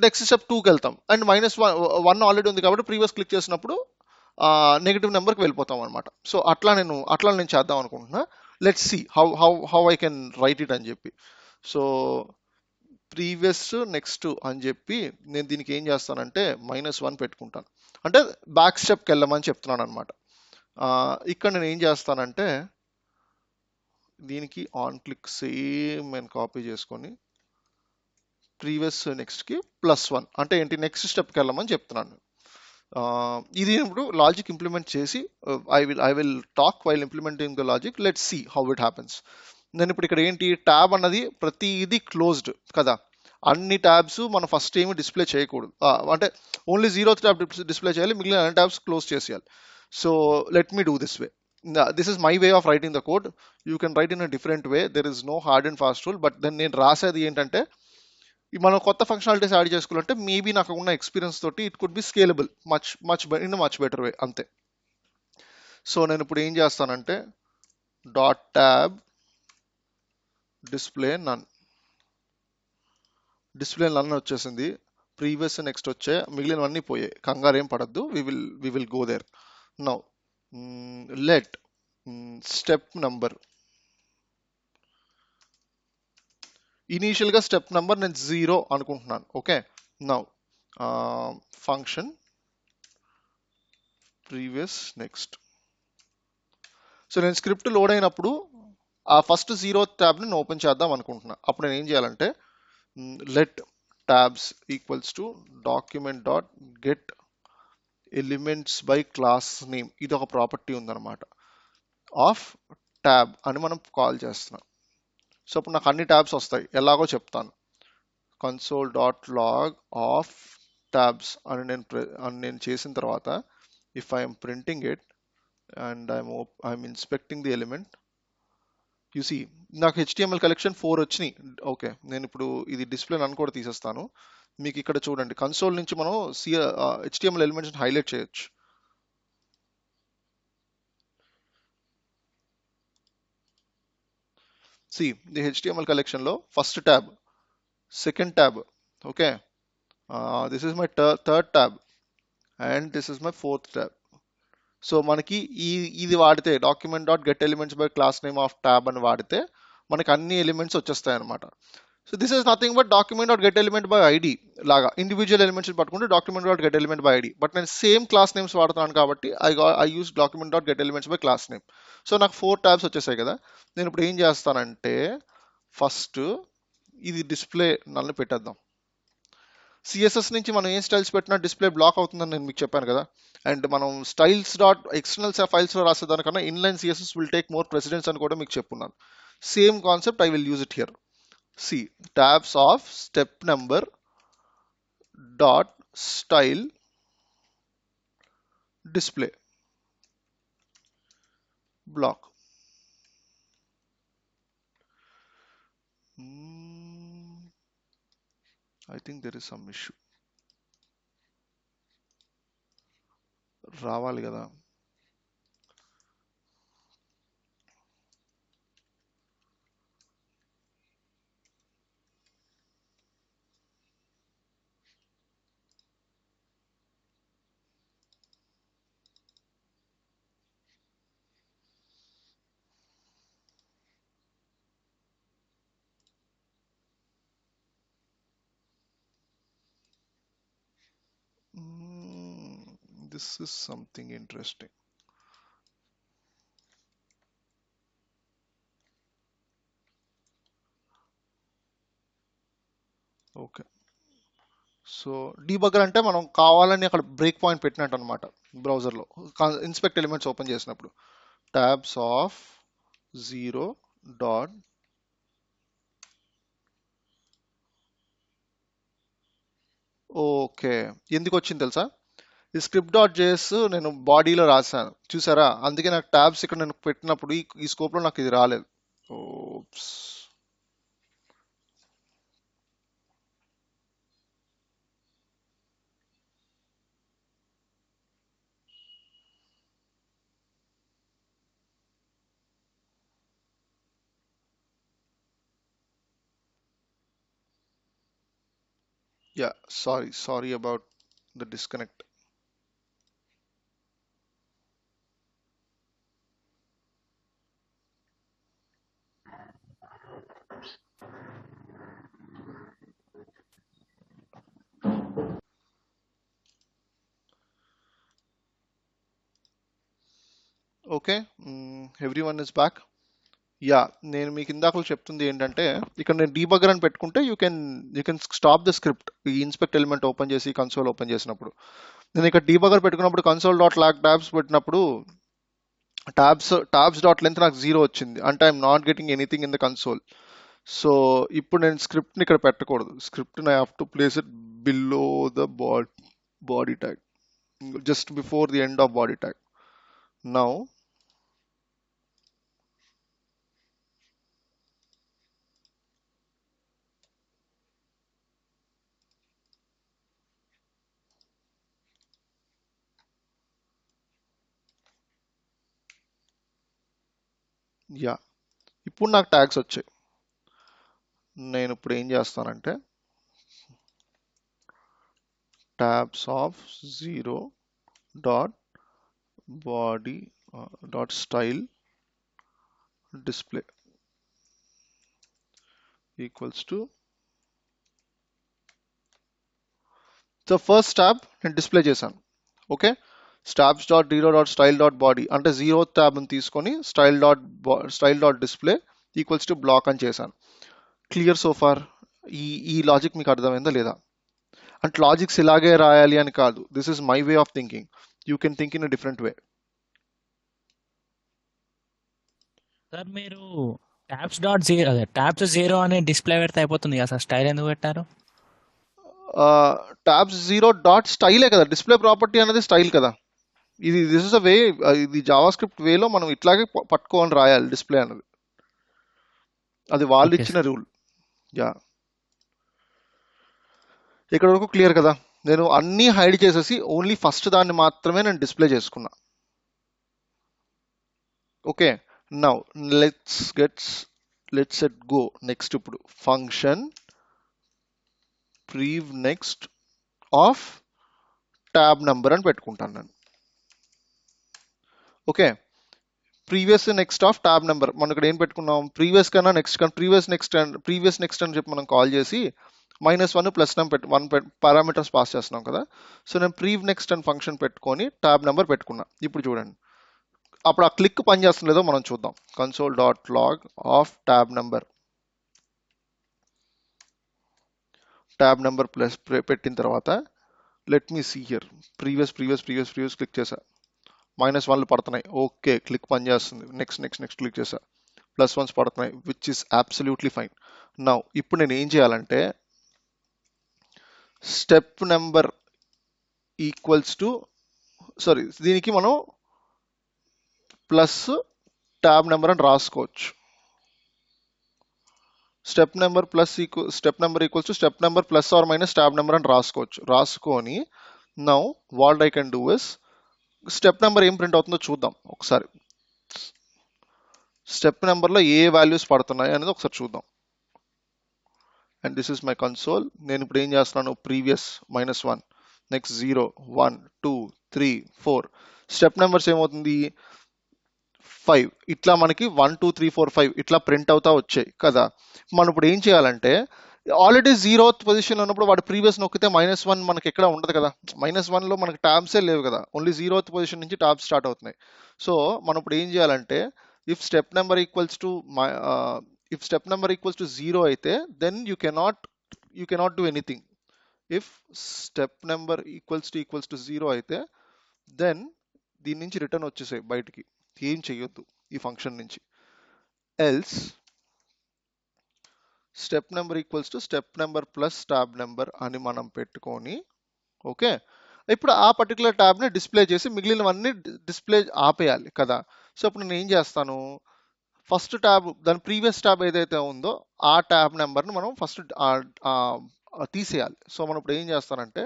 A: నెక్స్ట్ స్టెప్ 2కి వెళ్తాం. అండ్ -1 ఆల్రెడీ ఉంది కాబట్టి ప్రీవియస్ క్లిక్ చేసినప్పుడు నెగిటివ్ నెంబర్కి వెళ్ళిపోతాం అనమాట. సో అట్లా నేను చేద్దాం అనుకుంటున్నా. Let's see how I can write it అని చెప్పి. సో ప్రీవియస్ నెక్స్ట్ అని చెప్పి నేను దీనికి ఏం చేస్తానంటే -1 పెట్టుకుంటాను. అంటే బ్యాక్ స్టెప్కి వెళ్ళమని చెప్తున్నాను అనమాట. ఇక్కడ నేను ఏం చేస్తానంటే దీనికి ఆన్ క్లిక్ సేమ్ నేను కాపీ చేసుకొని ప్రీవియస్ నెక్స్ట్కి +1 అంటే ఏంటి, నెక్స్ట్ స్టెప్కి వెళ్ళమని చెప్తున్నాను. ఇది ఇప్పుడు లాజిక్ ఇంప్లిమెంట్ చేసి I will talk while implementing the logic. Let's see how it happens. నేను ఇప్పుడు ఇక్కడ ఏంటి, ట్యాబ్ అన్నది ప్రతిదీ క్లోజ్డ్ కదా. అన్ని ట్యాబ్స్ మనం ఫస్ట్ ఏమి డిస్ప్లే చేయకూడదు, అంటే ఓన్లీ 0th ట్యాబ్ డిస్ప్లే చేయాలి, మిగిలిన అన్ని ట్యాబ్స్ క్లోజ్ చేసేయాలి. So let me do this way. This is my way of writing the code. You can write in a different way. There is no hard and fast rule. But then నేను రాసేది ఏంటంటే మనం కొత్త functionalities add చేసుకోవాలంటే maybe నాకు ఉన్న experience తోటి it could be scalable much better way అంతే. సో నేను ఇప్పుడు ఏం చేస్తానంటే డాట్ ట్యాబ్ డిస్ప్లే నన్ వచ్చేసింది. ప్రీవియస్ నెక్స్ట్ వచ్చే, మిగిలినవన్నీ పోయాయి. కంగారు ఏం పడద్దు. We will go there now. Let step number, ఇనీషియల్గా స్టెప్ నెంబర్ నేను 0 అనుకుంటున్నాను. Okay, now function previous next. So నేను స్క్రిప్ట్ లోడ్ అయినప్పుడు ఆ ఫస్ట్ 0th ట్యాబ్ని నేను ఓపెన్ చేద్దాం అనుకుంటున్నా. అప్పుడు నేను ఏం చేయాలంటే let tabs equals to document dot get elements by class name. ఇది ఒక ప్రాపర్టీ ఉందన్నమాట. ఆఫ్ ట్యాబ్ అని మనం కాల్ చేస్తున్నాం. సో అప్పుడు నాకు అన్ని ట్యాబ్స్ వస్తాయి, ఎలాగో చెప్తాను. Console dot log of tabs అని నేను చేసిన తర్వాత if I'm printing it and I'm inspecting the element, you see నాకు HTML కలెక్షన్ 4 వచ్చినాయి. ఓకే, నేను ఇప్పుడు ఇది డిస్ప్లే నన్ను కూడా తీసేస్తాను. మీకు ఇక్కడ చూడండి, కన్సోల్ నుంచి మనం HTML ఎలిమెంట్స్ హైలైట్ చేయొచ్చు. సి ది HTML కలెక్షన్ లో first tab, second tab, okay, this is my third tab and this is my fourth tab. So మనకి ఇది వాడితే document dot get elements by class name of tab అని వాడితే మనకి అన్ని elements వచ్చేస్తాయి అనమాట. So this is nothing but document dot get element by ID లాగా ఇండివిజువల్ ఎలిమెంట్స్ పట్టుకుంటే document dot get element by ID. But నేను సేమ్ క్లాస్ నేమ్స్ వాడుతున్నాను కాబట్టి I use document dot get elements by class name. So నాకు 4 tabs వచ్చేసాయి కదా. నేను ఇప్పుడు ఏం చేస్తానంటే ఫస్ట్ ఇది డిస్ప్లే నల్ని పెట్టేద్దాం. సిఎస్ఎస్ నుంచి మనం ఏం స్టైల్స్ పెట్టినా డిస్ప్లే బ్లాక్ అవుతుందని నేను మీకు చెప్పాను కదా. అండ్ మనం స్టైల్స్ డాట్ ఎక్స్టర్నల్ ఫైల్స్లో రాసేదానికన్నా inline CSS will take more precedence అని కూడా మీకు చెప్పున్నాను. Same concept I will use it here. See, tabs of step number dot style display block. I think there is some issue. రావాలి కదా. This is something interesting. Okay, so debugger అంటే మనం కావాలని అక్కడ బ్రేక్ పాయింట్ పెట్టినట్టు అనమాట. బ్రౌజర్లో inspect elements open చేసినప్పుడు tabs of 0 dot ఓకే, ఎందుకు వచ్చింది తెలుసా? ఈ స్క్రిప్ట్ డాట్ జేఎస్ నేను బాడీలో రాశాను చూసారా, అందుకే నాకు ట్యాబ్స్ ఇక్కడ నేను పెట్టినప్పుడు ఈ స్కోప్లో నాకు ఇది రాలేదు. Ops. Yeah, sorry about the disconnect. Okay, everyone is back. Yeah, నేను మీకు ఇందాక చెప్తుంది ఏంటంటే ఇక్కడ నేను డీబగ్గర్ అని పెట్టుకుంటే you can stop the script. ఈ ఇన్స్పెక్ట్ ఎలిమెంట్ ఓపెన్ చేసి కన్సోల్ ఓపెన్ చేసినప్పుడు నేను ఇక్కడ డీబగ్గర్ పెట్టుకున్నప్పుడు కన్సోల్ డాట్ లాగ్ ట్యాబ్స్ పెట్టినప్పుడు టాబ్స్ డాట్ లెంత్ నాకు 0 వచ్చింది, అంటే I'm not getting anything in the console. So ఇప్పుడు నేను స్క్రిప్ట్ని ఇక్కడ పెట్టకూడదు. స్క్రిప్ట్ని I have to place it below the body tag, just before the end of body tag. Now yeah, ఇప్పుడు నాకు ట్యాగ్స్ వచ్చాయి. నేను ఇప్పుడు ఏం చేస్తానంటే tabs of 0 dot body dot style display equals to the first tab నేను display చేశాను. Okay, tabs dot zero dot style dot body అంటే 0th ట్యాబ్ని తీసుకొని style dot display equals to block అని చేశాను. Clear so far? ఈ logic మీకు అర్థమైందా లేదా? అంటే లాజిక్స్ ఇలాగే రాయాలి అని కాదు, this is my way of thinking. You can think in a different way.
E: Sir మీరు ట్యాబ్స్ జీరో అనే డిస్ప్లే పెడితే అయిపోతుంది కదా సార్, స్టైల్ ఎందుకు పెట్టారు?
A: టాబ్స్ 0 డాట్ స్టైలే కదా, డిస్ప్లే ప్రాపర్టీ అనేది స్టైల్ కదా. దిస్ ఇస్ అ వే, ఇది జావా స్క్రిప్ట్ వేలో మనం ఇట్లాగే పట్టుకోని రాయాలి డిస్ప్లే అనేది. అది వాళ్ళు
E: ఓకే
A: ఇచ్చిన
E: సార్.
A: రూల్. యా, ఇక్కడ వరకు క్లియర్ కదా? నేను అన్నీ హైడ్ చేసేసి ఓన్లీ ఫస్ట్ దాన్ని మాత్రమే నేను డిస్ప్లే చేసుకున్నా. Okay, now let's set go next. ఇప్పుడు function prev next of tab number అని పెట్టుకుంటాను నేను. Okay, previous next of tab number. మనం ఇక్కడ ఏం పెట్టుకున్నాం, ప్రీవియస్ కన్నా నెక్స్ట్ కన్నా ప్రీవియస్ నెక్స్ట్ అని చెప్పి మనం కాల్ చేసి -1 ప్లస్ వన్ పారామీటర్స్ పాస్ చేస్తున్నాం కదా. సో నేను ప్రీవ్ నెక్స్ట్ అని ఫంక్షన్ పెట్టుకొని ట్యాబ్ నెంబర్ పెట్టుకున్నా. ఇప్పుడు చూడండి అప్పుడు ఆ క్లిక్ పని చేస్తుందో లేదో మనం చూద్దాం. console.log of tab number plus పెట్టిన తర్వాత let me see here previous click చేసా, -1లు పడుతున్నాయి. ఓకే, క్లిక్ పని చేస్తుంది. నెక్స్ట్ క్లిక్ చేసా, +1s పడుతున్నాయి, which is absolutely fine. Now ఇప్పుడు నేను ఏం చేయాలంటే స్టెప్ నెంబర్ ఈక్వల్స్ టు దీనికి మనం ప్లస్ ట్యాబ్ నెంబర్ అని రాసుకోవచ్చు. Step number equals to step number plus or minus tab number అని రాసుకోవచ్చు. రాసుకొని now what I can do is step number ఏం ప్రింట్ అవుతుందో చూద్దాం ఒకసారి. స్టెప్ నెంబర్లో ఏ వాల్యూస్ పడుతున్నాయి అనేది ఒకసారి చూద్దాం. And this is my console. నేను ఇప్పుడు ఏం చేస్తున్నాను, ప్రీవియస్ -1, నెక్స్ట్ 0, 1, 2, 3, 4. స్టెప్ నెంబర్స్ ఏమవుతుంది 5. ఇట్లా మనకి 1, 2, 3, 4, 5 ఇట్లా ప్రింట్ అవుతా వచ్చాయి కదా. మనం ఇప్పుడు ఏం చేయాలంటే ఆల్రెడీ 0th పొజిషన్లో ఉన్నప్పుడు వాడు ప్రీవియస్ నొక్కితే -1 మనకి ఎక్కడ ఉండదు కదా. -1లో మనకి ట్యాబ్సే లేవు కదా, ఓన్లీ 0th పొజిషన్ నుంచి ట్యాబ్స్ స్టార్ట్ అవుతున్నాయి. సో మనం ఇప్పుడు ఏం చేయాలంటే if step number equals to 0 అయితే then you cannot do anything. If step number equals to 0 అయితే దెన్ దీని నుంచి రిటర్న్ వచ్చేసాయి బయటికి, ఏం చెయ్యొద్దు ఈ ఫంక్షన్ నుంచి. Else step number equals to step number plus tab number అని మనం పెట్టుకొని ఓకే, ఇప్పుడు ఆ పర్టికులర్ ట్యాబ్ని డిస్ప్లే చేసి మిగిలినవన్నీ డిస్ప్లే ఆపేయాలి కదా. సో ఇప్పుడు నేను ఏం చేస్తాను, ఫస్ట్ ట్యాబ్ దాని ప్రీవియస్ ట్యాబ్ ఏదైతే ఉందో ఆ ట్యాబ్ నెంబర్ని మనం ఫస్ట్ తీసేయాలి. సో మనం ఇప్పుడు ఏం చేస్తానంటే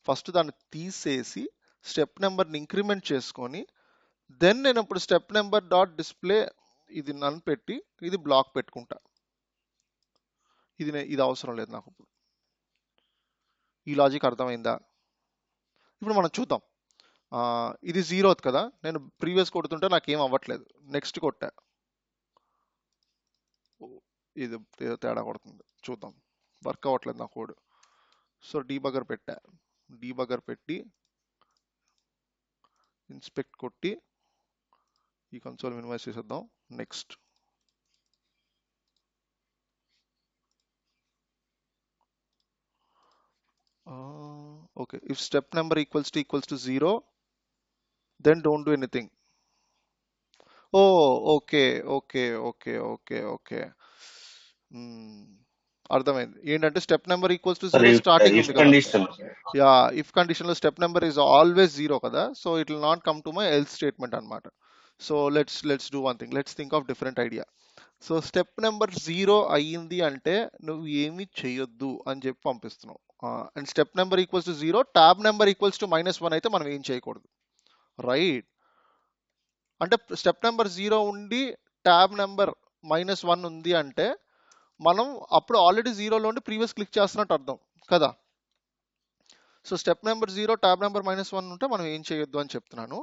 A: ఫస్ట్ దాన్ని తీసేసి స్టెప్ నెంబర్ని ఇంక్రిమెంట్ చేసుకొని దెన్ నేను ఇప్పుడు స్టెప్ నెంబర్ డాట్ డిస్ప్లే ఇది నన్ను పెట్టి ఇది బ్లాక్ పెట్టుకుంటా. ఇది అవసరం లేదు నాకు. ఇప్పుడు ఈ లాజిక్ అర్థమైందా? ఇప్పుడు మనం చూద్దాం. ఇది 0th కదా, నేను ప్రీవియస్ కొడుతుంటే నాకేం అవ్వట్లేదు. నెక్స్ట్ కొట్టా, ఇది ఏదో తేడా కొడుతుంది, చూద్దాం. వర్క్ అవ్వట్లేదు నా కోడ్. సో డీబగర్ పెట్టి ఇన్స్పెక్ట్ కొట్టి ఈ కన్సోల్ మినిమైజ్ చేసేద్దాం. Next okay, if step number equals to 0 then don't do anything. Okay అర్థమైంది. ఏంటంటే step number equals to 0 starting ఉంది కదా. యా, ఇఫ్ కండిషన్ లో స్టెప్ నెంబర్ ఈజ్ ఆల్వేస్ 0 కదా, so it will not come to my else statement అనమాట. So let's do one thing, let's think of different idea. So step number 0 అయ్యింది అంటే నువ్వు ఏమి చేయొద్దు అని చెప్పి పంపిస్తున్నావు. And step number equals to 0, tab number equals to -1 అయితే మనం ఏం చేయకూడదు, రైట్? అంటే స్టెప్ నెంబర్ 0 ఉండి ట్యాబ్ నెంబర్ -1 ఉంది అంటే మనం అప్పుడు ఆల్రెడీ 0లో ఉండి ప్రీవియస్ క్లిక్ చేస్తున్నట్టు అర్థం కదా. So step number 0 tab number -1 ఉంటే మనం ఏం చేయొద్దు అని చెప్తున్నాను.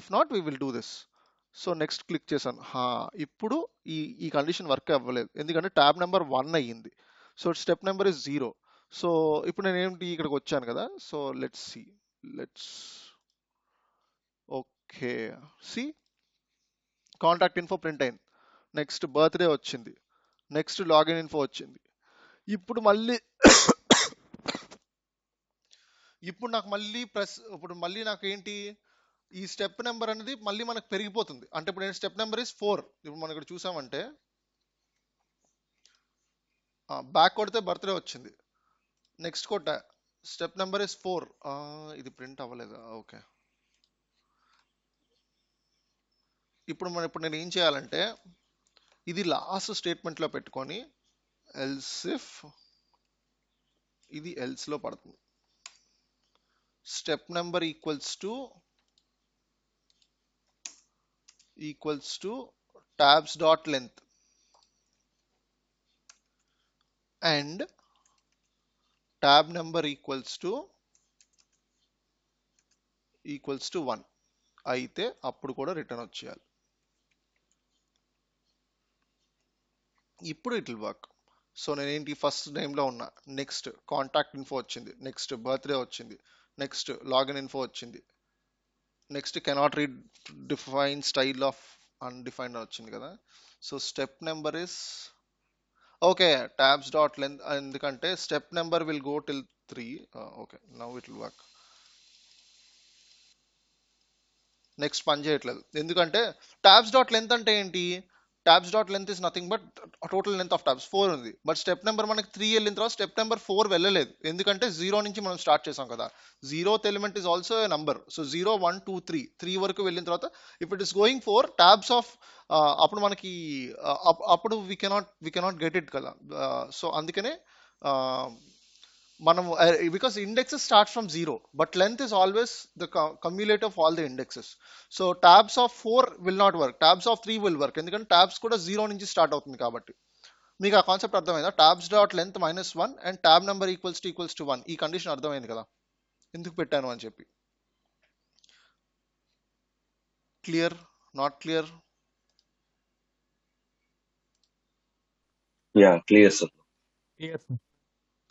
A: If not we will do this. So next click చేశాను. ఇప్పుడు ఈ కండిషన్ వర్క్ అవ్వలేదు, ఎందుకంటే ట్యాబ్ నెంబర్ 1 అయ్యింది. So step number is 0. So ఇప్పుడు నేను ఏంటి ఇక్కడికి వచ్చాను కదా. So let's okay see contact info print అయింది, నెక్స్ట్ బర్త్డే వచ్చింది, నెక్స్ట్ లాగిన్ ఇన్ఫో వచ్చింది. ఇప్పుడు నాకు ఏంటి, ఈ స్టెప్ నెంబర్ అనేది మళ్ళీ మనకు పెరిగిపోతుంది. అంటే ఇప్పుడు నేను స్టెప్ నెంబర్ ఇస్ 4. ఇప్పుడు మనం ఇక్కడ చూసామంటే బ్యాక్ కొడితే బర్త్డే వచ్చింది, నెక్స్ట్ కొట్టా స్టెప్ నెంబర్ ఇస్ 4. ఇది ప్రింట్ అవ్వలేదు. ఓకే, ఇప్పుడు నేను ఏం చేయాలంటే ఇది లాస్ట్ స్టేట్మెంట్లో పెట్టుకొని ఎల్స్ ఇఫ్ ఇది ఎల్స్లో పడుతుంది, step number equals to tabs dot length and tab number equals to 1. అయితే అప్పుడు కూడా రిటర్న్ వచ్చేయాలి. ఇప్పుడు ఇట్ విల్ వర్క్. సో నేనేంటి ఫస్ట్ నేమ్లో ఉన్నా, నెక్స్ట్ కాంటాక్ట్ ఇన్ఫో వచ్చింది, నెక్స్ట్ బర్త్డే వచ్చింది, నెక్స్ట్ లాగిన్ ఇన్ఫో వచ్చింది, next cannot read define style of undefined వచ్చింది కదా. So step number is okay tabs dot length, ఎందుకంటే step number will go till 3. Okay now it will work. Next పని చేయట్లేదు ఎందుకంటే tabs dot length అంటే ఏంటి, tabs dot length is nothing but total length of tabs 4 ఉంది. But step number మనకి 3 వెళ్ళిన తర్వాత స్టెప్ నెంబర్ 4 వెళ్ళలేదు, ఎందుకంటే 0 నుంచి మనం స్టార్ట్ చేసాం కదా. 0th element is also a number. So 0 1 2 3 వరకు వెళ్ళిన తర్వాత if it is going 4 tabs of అప్పుడు మనకి అప్పుడు వి కెనాట్ గెట్ ఇట్ కదా. సో అందుకనే మనం because indexes start from 0 but length is always the cumulative of all the indexes. So tabs of 4 will not work, tabs of 3 will work, ఎందుకంటే tabs కూడా 0 నుంచి start అవుతుంది కాబట్టి. మీకు ఆ కాన్సెప్ట్ అర్థమైందా? tabs dot length -1 and tab number equals to 1, ఈ condition అర్థమైంది కదా ఎందుకు పెట్టాను అని చెప్పి. Clear? Not clear?
F: Clear sir.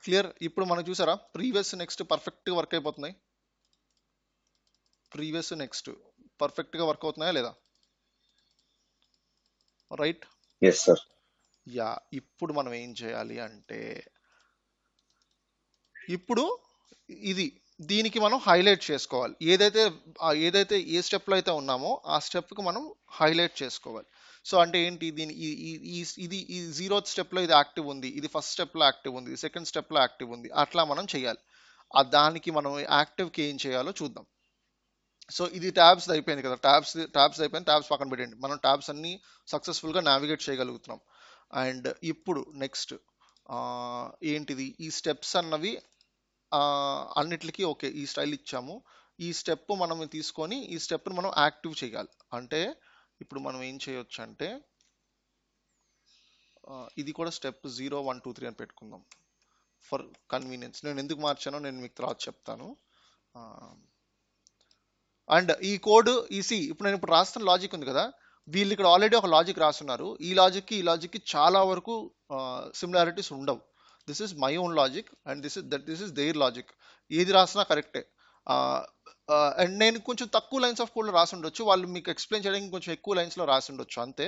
A: Clear. ఇప్పుడు మనం చూసారా ప్రీవియస్ నెక్స్ట్ పర్ఫెక్ట్ గా వర్క్ అయిపోతున్నాయి, ప్రీవియస్ నెక్స్ట్ పర్ఫెక్ట్ గా వర్క్ అవుతున్నాయా లేదా? రైట్.
F: Yes sir.
A: యా. ఇప్పుడు మనం ఏం చేయాలి అంటే ఇప్పుడు ఇది దీనికి మనం హైలైట్ చేసుకోవాలి, ఏదైతే ఏ స్టెప్లో అయితే ఉన్నామో ఆ స్టెప్కి మనం హైలైట్ చేసుకోవాలి. సో అంటే ఏంటి, దీని ఇది ఈ 0th స్టెప్లో ఇది యాక్టివ్ ఉంది, ఇది ఫస్ట్ స్టెప్లో యాక్టివ్ ఉంది, సెకండ్ స్టెప్లో యాక్టివ్ ఉంది, అట్లా మనం చేయాలి. దానికి మనం యాక్టివ్కి ఏం చేయాలో చూద్దాం. సో ఇది ట్యాబ్స్ అయిపోయింది కదా, ట్యాబ్స్ అయిపోయింది, ట్యాబ్స్ పక్కన పెట్టండి. మనం ట్యాబ్స్ అన్ని సక్సెస్ఫుల్గా నావిగేట్ చేయగలుగుతున్నాం. అండ్ ఇప్పుడు నెక్స్ట్ ఏంటిది, ఈ స్టెప్స్ అన్నవి అన్నిటికీ ఓకే ఈ స్టైల్ ఇచ్చాము. ఈ స్టెప్ మనం తీసుకొని ఈ స్టెప్ని మనం యాక్టివ్ చేయాలి. అంటే ఇప్పుడు మనం ఏం చేయొచ్చు అంటే ఇది కూడా స్టెప్ 0 1 2 3 అని పెట్టుకుందాం ఫర్ కన్వీనియన్స్. నేను ఎందుకు మార్చానో నేను మీకు తర్వాత చెప్తాను. అండ్ ఈ కోడ్ ఇప్పుడు నేను ఇప్పుడు రాస్తున్న లాజిక్ ఉంది కదా, వీళ్ళు ఇక్కడ ఆల్రెడీ ఒక లాజిక్ రాస్తున్నారు. ఈ లాజిక్కి చాలా వరకు సిమిలారిటీస్ ఉండవు. This is my own logic and this is their logic. ఏది రాసినా కరెక్టే. అండ్ నేను కొంచెం తక్కువ లైన్స్ ఆఫ్ కోడ్లో రాసి ఉండొచ్చు, వాళ్ళు మీకు ఎక్స్ప్లెయిన్ చేయడానికి కొంచెం ఎక్కువ లైన్స్లో రాసి ఉండొచ్చు అంతే.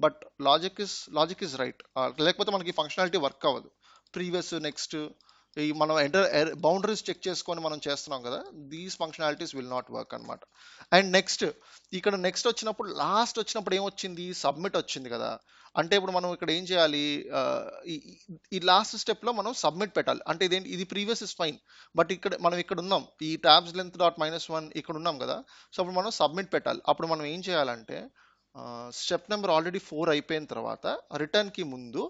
A: But logic is right. లేకపోతే మనకి ఫంక్షనాలిటీ వర్క్ అవ్వదు. ప్రీవియస్ నెక్స్ట్ ఈ మనం బౌండరీస్ చెక్ చేసుకొని మనం చేస్తున్నాం కదా, these functionalities will not work అనమాట. అండ్ నెక్స్ట్ ఇక్కడ నెక్స్ట్ వచ్చినప్పుడు లాస్ట్ వచ్చినప్పుడు ఏమొచ్చింది, సబ్మిట్ వచ్చింది కదా. అంటే ఇప్పుడు మనం ఇక్కడ ఏం చేయాలి, ఈ లాస్ట్ స్టెప్లో మనం సబ్మిట్ పెట్టాలి. అంటే ఇదేంటి, ఇది ప్రీవియస్ ఇస్ ఫైన్, బట్ మనం ఇక్కడ ఉన్నాం, ఈ tabs లెంత్ డాట్ -1 ఇక్కడ ఉన్నాం కదా. సో అప్పుడు మనం సబ్మిట్ పెట్టాలి. అప్పుడు మనం ఏం చేయాలంటే స్టెప్ నెంబర్ ఆల్రెడీ 4 అయిపోయిన తర్వాత రిటర్న్కి ముందు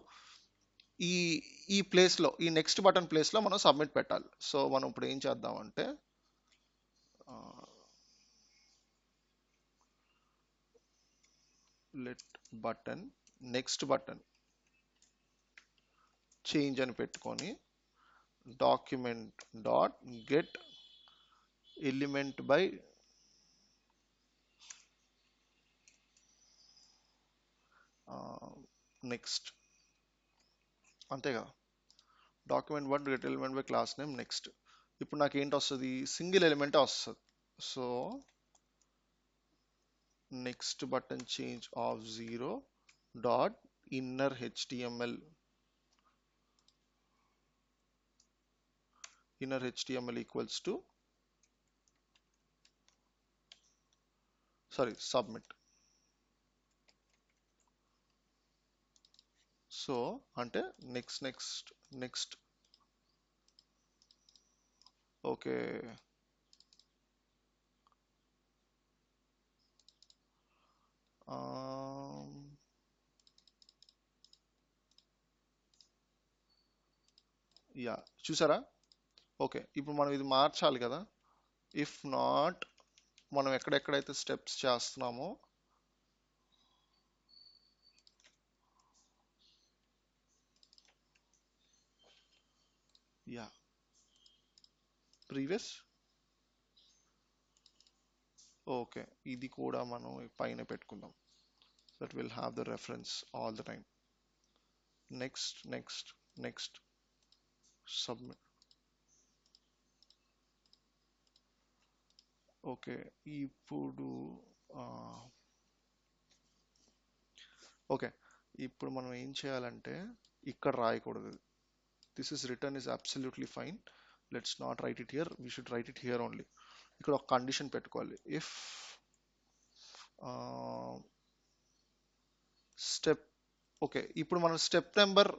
A: ఈ ప్లేస్లో, ఈ నెక్స్ట్ బటన్ ప్లేస్లో మనం సబ్మిట్ పెట్టాలి. సో మనం ఇప్పుడు ఏం చేద్దామంటే let button next button change అని పెట్టుకొని document dot get element by next, అంతే కదా. Document dot get element by class name next. ఇప్పుడు నాకు ఏంటి వస్తుంది, సింగిల్ ఎలిమెంటే వస్తుంది. So next button change of 0 dot inner HTML equals to submit. So అంటే నెక్స్ట్ ఓకే. యా చూసారా, ఓకే. ఇప్పుడు మనం ఇది మార్చాలి కదా. ఇఫ్ నాట్ మనం ఎక్కడెక్కడైతే స్టెప్స్ చేస్తున్నామో ప్రీవియస్ ఓకే, ఇది కూడా మనం పైన పెట్టుకుందాం. That will have the reference all the time. Next next next submit. Okay, ఇప్పుడు ఓకే, ఇప్పుడు మనం ఏం చేయాలంటే ఇక్కడ రాయకూడదు. This is return is absolutely fine. Let's not right it here, we should write it here only. ఇక్కడ ఒక condition పెట్టుకోవాలి. ఇఫ్ స్టెప్, ఓకే, ఇప్పుడు మనం స్టెప్ నెంబర్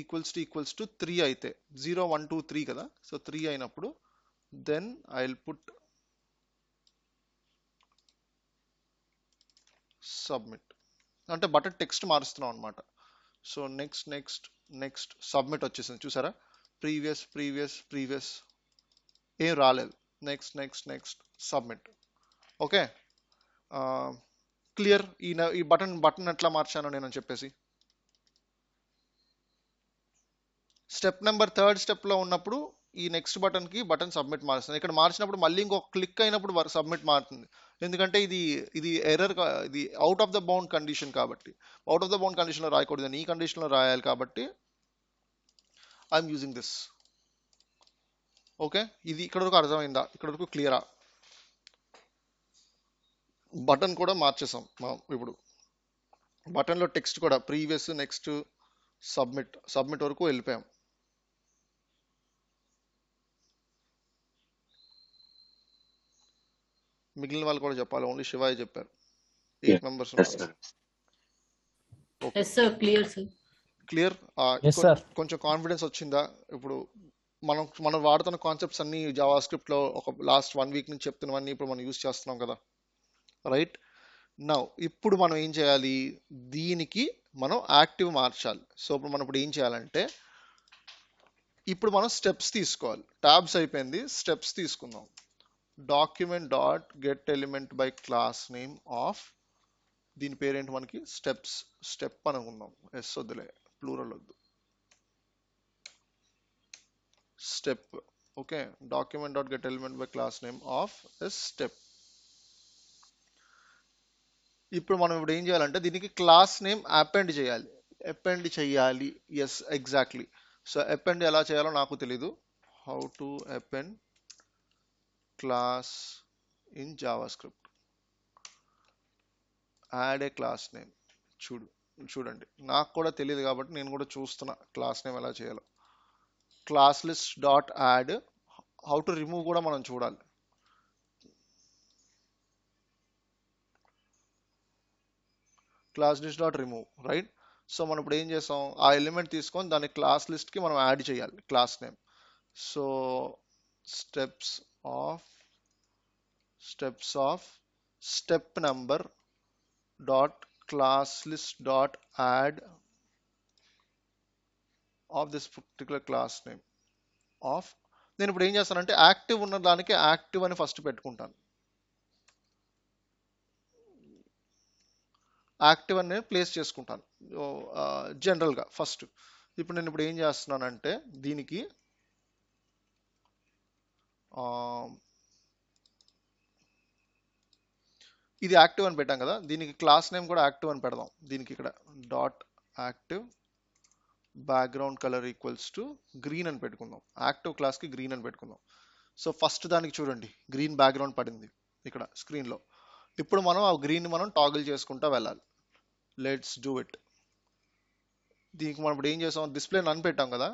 A: ఈక్వల్స్ టు 3 అయితే 0 1 2 3 కదా, సో 3 అయినప్పుడు then I will put submit. అంటే button text మారుస్తున్నాం అనమాట. So next next next submit వచ్చేసింది చూసారా. ప్రీవియస్ ప్రీవియస్ ప్రీవియస్ ఏం రాలేదు. Next next next submit. Okay, clear. ఈ బటన్ ఎట్లా మార్చాను నేను చెప్పేసి, స్టెప్ నెంబర్ థర్డ్ స్టెప్లో ఉన్నప్పుడు ఈ నెక్స్ట్ బటన్కి బటన్ సబ్మిట్ మారుస్తుంది. ఇక్కడ మార్చినప్పుడు మళ్ళీ ఇంకొక క్లిక్ అయినప్పుడు సబ్మిట్ మారుతుంది. ఎందుకంటే ఇది ఎర్రర్, ఇది out of the bound condition కాబట్టి, అవుట్ ఆఫ్ ద బౌండ్ కండిషన్లో రాయకూడదు, ఈ కండిషన్లో రాయాలి కాబట్టి ఐఎమ్ యూజింగ్ దిస్. ఓకే, ఇది ఇక్కడ వరకు అర్థమైందా? ఇక్కడ వరకు క్లియరా? బటన్ కూడా మార్చేసాం ఇప్పుడు. బటన్లో టెక్స్ట్ కూడా ప్రీవియస్ నెక్స్ట్ సబ్మిట్ వరకు వెళ్ళిపోయాం. మిగిలిన వాళ్ళు కూడా చెప్పాలి, ఓన్లీ శివాయ చెప్పారు. 8 మెంబర్స్ ఉన్నారు.
D: Yes, sir. Clear, sir.
A: Clear.
E: Yes, sir.
A: కొంచెం కాన్ఫిడెన్స్ వచ్చిందా? ఇప్పుడు మనం వాడుతున్న కాన్సెప్ట్స్ అన్ని జావా స్క్రిప్ట్ లో ఒక లాస్ట్ 1 వీక్ నుంచి చెప్తున్నవన్నీ ఇప్పుడు మనం యూజ్ చేస్తున్నాం కదా, రైట్? నౌ ఇప్పుడు మనం ఏం చేయాలి, దీనికి మనం యాక్టివ్ మార్చాలి. సో ఇప్పుడు మనం ఏం చేయాలంటే ఇప్పుడు మనం స్టెప్స్ తీసుకోవాలి. ట్యాబ్స్ అయిపోయింది, స్టెప్స్ తీసుకుందాం. Document dot get element by class name of, దీని పేరేంటి మనకి స్టెప్స్, స్టెప్ అనుకుందాం. ఎస్ వద్దులే, ప్లూరల్ వద్దు, step. Okay, document dot get element by class name of s step. ఇప్పుడు మనం ఇప్పుడు ఏం చేయాలంటే దీనికి క్లాస్ నేమ్ అపెండ్ చేయాలి. Yes exactly. సో అపెండ్ ఎలా చేయాలో నాకు తెలీదు. How to append class in JavaScript. Add a class name. చూడండి, నాకు కూడా తెలియదు కాబట్టి నేను కూడా చూస్తున్నా క్లాస్ నేమ్ ఎలా చేయాలో. Class list dot add. How to remove కూడా మనం చూడాలి. Class list dot remove, right? So మనం ఇప్పుడు ఏం చేస్తాం, ఆ ఎలిమెంట్ తీసుకొని దాన్ని క్లాస్ లిస్ట్కి మనం యాడ్ చేయాలి class name. So steps of step number dot class list dot add of this particular class name of. నేను ఇప్పుడు ఏం చేస్తానంటే యాక్టివ్ ఉన్న దానికి యాక్టివ్ అని ఫస్ట్ పెట్టుకుంటాను. యాక్టివ్ అని నేను ప్లేస్ చేసుకుంటాను జనరల్గా ఫస్ట్. ఇప్పుడు నేను ఏం చేస్తున్నానంటే దీనికి ఇది యాక్టివ్ అని పెట్టాం కదా, దీనికి క్లాస్ నేమ్ కూడా యాక్టివ్ అని పెడదాం. దీనికి ఇక్కడ dot active background colour equals to green అని పెట్టుకుందాం. యాక్టివ్ క్లాస్కి గ్రీన్ అని పెట్టుకుందాం. సో ఫస్ట్ దానికి చూడండి గ్రీన్ బ్యాక్గ్రౌండ్ పడింది ఇక్కడ స్క్రీన్లో. ఇప్పుడు మనం ఆ గ్రీన్ మనం టాగిల్ చేసుకుంటా వెళ్ళాలి. Let's do it. దీనికి మనం ఇప్పుడు ఏం చేసాం, డిస్ప్లే నన్ పెట్టాం కదా.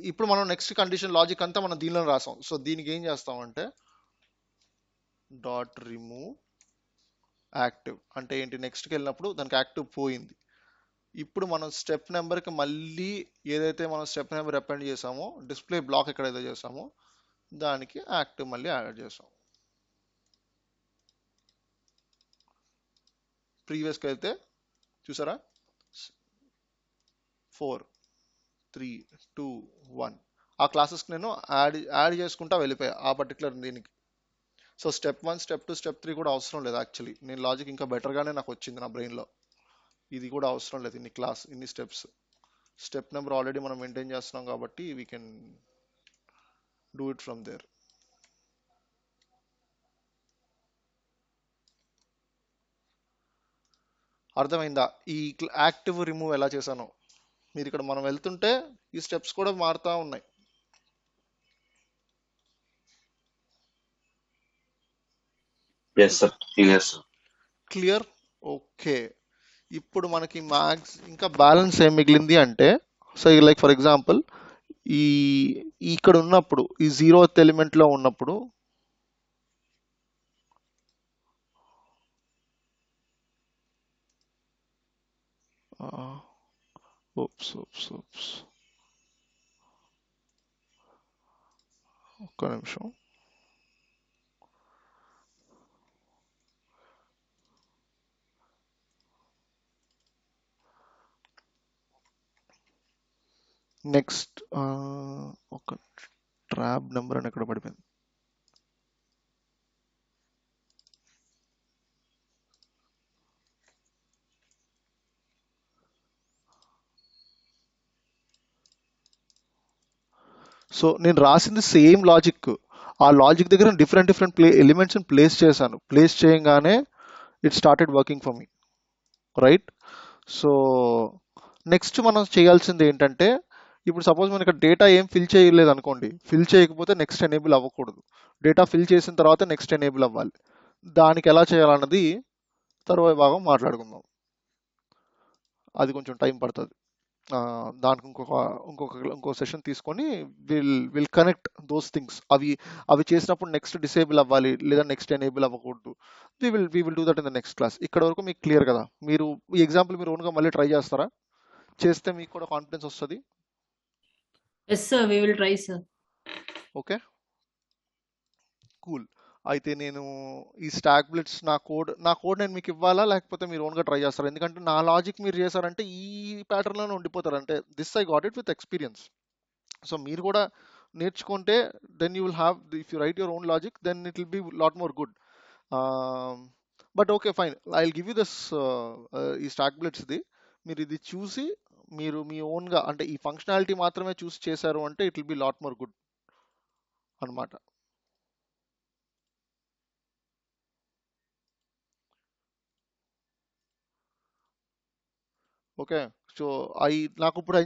A: ఇప్పుడు మనం నెక్స్ట్ కండిషన్ లాజిక్ అంతా మనం దీనిలో రాసాం. సో దీనికి ఏం చేస్తామంటే డాట్ రిమూవ్ యాక్టివ్ అంటే ఏంటి, నెక్స్ట్కి వెళ్ళినప్పుడు దానికి యాక్టివ్ పోయింది. ఇప్పుడు మనం స్టెప్ నెంబర్కి మళ్ళీ ఏదైతే మనం స్టెప్ నెంబర్ అపెండ్ చేసామో, డిస్ప్లే బ్లాక్ ఎక్కడైతే చేసామో దానికి యాక్టివ్ మళ్ళీ యాడ్ చేసాం. ప్రీవియస్కి అయితే చూసారా 4 3 2 1 ఆ క్లాసెస్కి నేను యాడ్ చేసుకుంటా వెళ్ళిపోయా ఆ పర్టికులర్ దీనికి. సో స్టెప్ 1 స్టెప్ 2 స్టెప్ 3 కూడా అవసరం లేదు. యాక్చువల్లీ నేను లాజిక్ ఇంకా బెటర్గానే నాకు వచ్చింది నా బ్రెయిన్లో. ఇది కూడా అవసరం లేదు, ఇన్ని స్టెప్స్. స్టెప్ నెంబర్ ఆల్రెడీ మనం మెయింటైన్ చేస్తున్నాం కాబట్టి we can do it from there. అర్థమైందా? ఈ యాక్టివ్ రిమూవ్ ఎలా చేశానో మీరు ఇక్కడ మనం వెళ్తుంటే ఈ స్టెప్స్ కూడా మారుతా ఉన్నాయి.
F: Yes sir, clear sir.
A: Clear? Okay. ఇప్పుడు మనకి మ్యాక్స్ ఇంకా బ్యాలెన్స్ ఏం మిగిలింది అంటే, సో లైక్ ఫర్ ఎగ్జాంపుల్ ఈ ఇక్కడ ఉన్నప్పుడు ఈ 0th ఎలిమెంట్లో ఉన్నప్పుడు ఒక్క నిమిషం. నెక్స్ట్ ఒక ట్రాప్ నెంబర్ అని ఎక్కడ పడిపోయింది. సో నేను రాసింది సేమ్ లాజిక్. ఆ లాజిక్ దగ్గర డిఫరెంట్ ఎలిమెంట్స్ని ప్లేస్ చేశాను. ప్లేస్ చేయగానే it started working for me, right? So next మనం చేయాల్సింది ఏంటంటే, ఇప్పుడు సపోజ్ మనం ఇక్కడ డేటా ఏం ఫిల్ చేయలేదు అనుకోండి, ఫిల్ చేయకపోతే నెక్స్ట్ ఎనేబుల్ అవ్వకూడదు. డేటా ఫిల్ చేసిన తర్వాత నెక్స్ట్ ఎనేబుల్ అవ్వాలి. దానికి ఎలా చేయాలన్నది తర్వాత భాగం మాట్లాడుకుందాం. అది కొంచెం టైం పడుతుంది. దానికి ఇంకో సెషన్ తీసుకొని విల్ కనెక్ట్ దోస్ థింగ్స్. అవి చేసినప్పుడు నెక్స్ట్ డిసేబుల్ అవ్వాలి లేదా నెక్స్ట్ ఎనేబుల్ అవ్వకూడదు. We will do that in the next class. ఇక్కడ వరకు మీకు క్లియర్ కదా? మీరు ఈ ఎగ్జాంపుల్ మీరు ఓన్గా మళ్ళీ ట్రై చేస్తారా? చేస్తే మీకు కూడా కాన్ఫిడెన్స్ వస్తుంది.
D: Yes, sir. We will try, sir.
A: Okay, cool. అయితే నేను ఈ స్టాక్ బ్లిట్స్ నా కోడ్ నేను మీకు ఇవ్వాలా లేకపోతే మీరు ఓన్గా ట్రై చేస్తారా? ఎందుకంటే నా లాజిక్ మీరు చేశారంటే ఈ ప్యాటర్న్లోనే ఉండిపోతారు. అంటే this I got it with experience. So మీరు కూడా నేర్చుకుంటే then you will have, if you write your own logic then it will be lot more good. But okay fine, I will give you this ఈ stack బ్లిట్స్ది. మీరు ఇది చూసి మీరు మీ ఓన్గా అంటే ఈ ఫంక్షనాలిటీ మాత్రమే చూసి చేశారు అంటే it will be lot more good అనమాట. ఓకే, సో నాకు ఇప్పుడు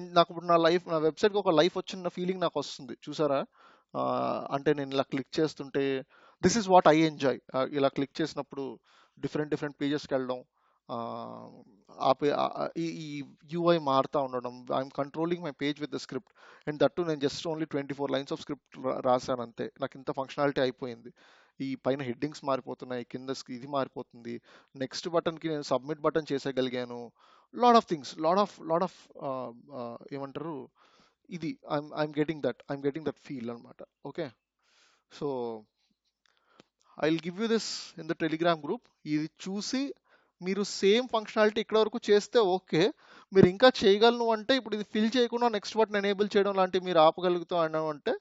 A: నా వెబ్సైట్కి ఒక లైఫ్ వచ్చిన ఫీలింగ్ నాకు వస్తుంది, చూసారా? అంటే నేను ఇలా క్లిక్ చేస్తుంటే this is what I enjoy. ఇలా క్లిక్ చేసినప్పుడు డిఫరెంట్ పేజెస్కి వెళ్ళడం, ఈ యూఐ మారుతూ ఉండడం, I'm controlling my page with the script. And that నేను just only 24 lines of script రాశాను అంతే. నాకు ఇంత ఫంక్షనాలిటీ అయిపోయింది. ఈ పైన హెడ్డింగ్స్ మారిపోతున్నాయి, కింద ఇది మారిపోతుంది. నెక్స్ట్ బటన్కి నేను సబ్మిట్ బటన్ చేసేయగలిగాను. Lot of things, lot of ఏమంటారు, ఇది ఐఎమ్ గెటింగ్ దట్ ఫీల్ అనమాట. Okay, so I will give you this in the Telegram group. ఇది చూసి మీరు సేమ్ ఫంక్షనాలిటీ ఇక్కడ వరకు చేస్తే ఓకే. మీరు ఇంకా చేయగలను అంటే ఇప్పుడు ఇది ఫిల్ చేయకుండా నెక్స్ట్ బటన్ ఎనేబుల్ చేయడం లాంటివి మీరు ఆపగలుగుతాను అంటే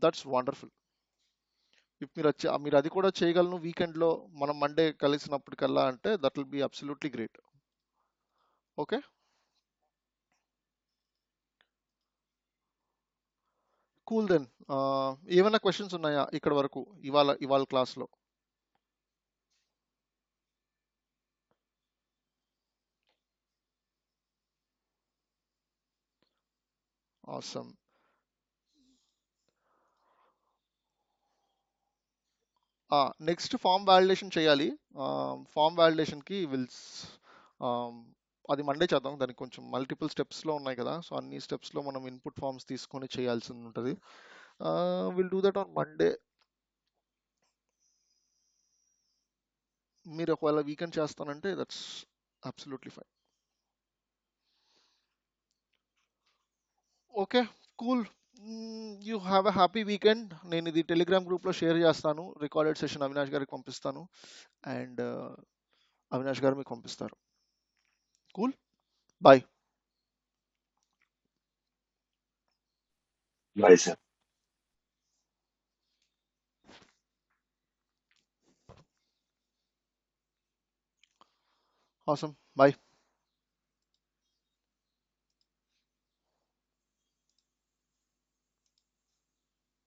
A: దట్స్ వండర్ఫుల్. ఇఫ్ మీరు అది కూడా చేయగలను వీకెండ్లో మనం మండే కలిసినప్పటికల్లా అంటే that will be absolutely great. Okay, cool then. ఏమైనా క్వశ్చన్స్ ఉన్నాయా ఇక్కడ వరకు ఇవాళ క్లాస్లో? ఆసమ్. నెక్స్ట్ ఫామ్ వ్యాలిడేషన్ చేయాలి. ఫామ్ వ్యాలిడేషన్కి అది మండే చేద్దాం. దానికి కొంచెం మల్టిపుల్ స్టెప్స్లో ఉన్నాయి కదా, సో అన్ని స్టెప్స్లో మనం ఇన్పుట్ ఫామ్స్ తీసుకొని చేయాల్సి ఉంటుంది. Will do that on Monday. మీరు ఒకవేళ వీకెండ్ చేస్తానంటే that's absolutely fine. Okay, cool. You have a happy weekend. నేను ఇది టెలిగ్రామ్ గ్రూప్లో షేర్ చేస్తాను. రికార్డెడ్ సెషన్ అవినాష్ గారికి పంపిస్తాను అండ్ అవినాష్ గారు మీకు పంపిస్తారు. Cool, bye.
F: Bye sir.
A: Awesome. Bye.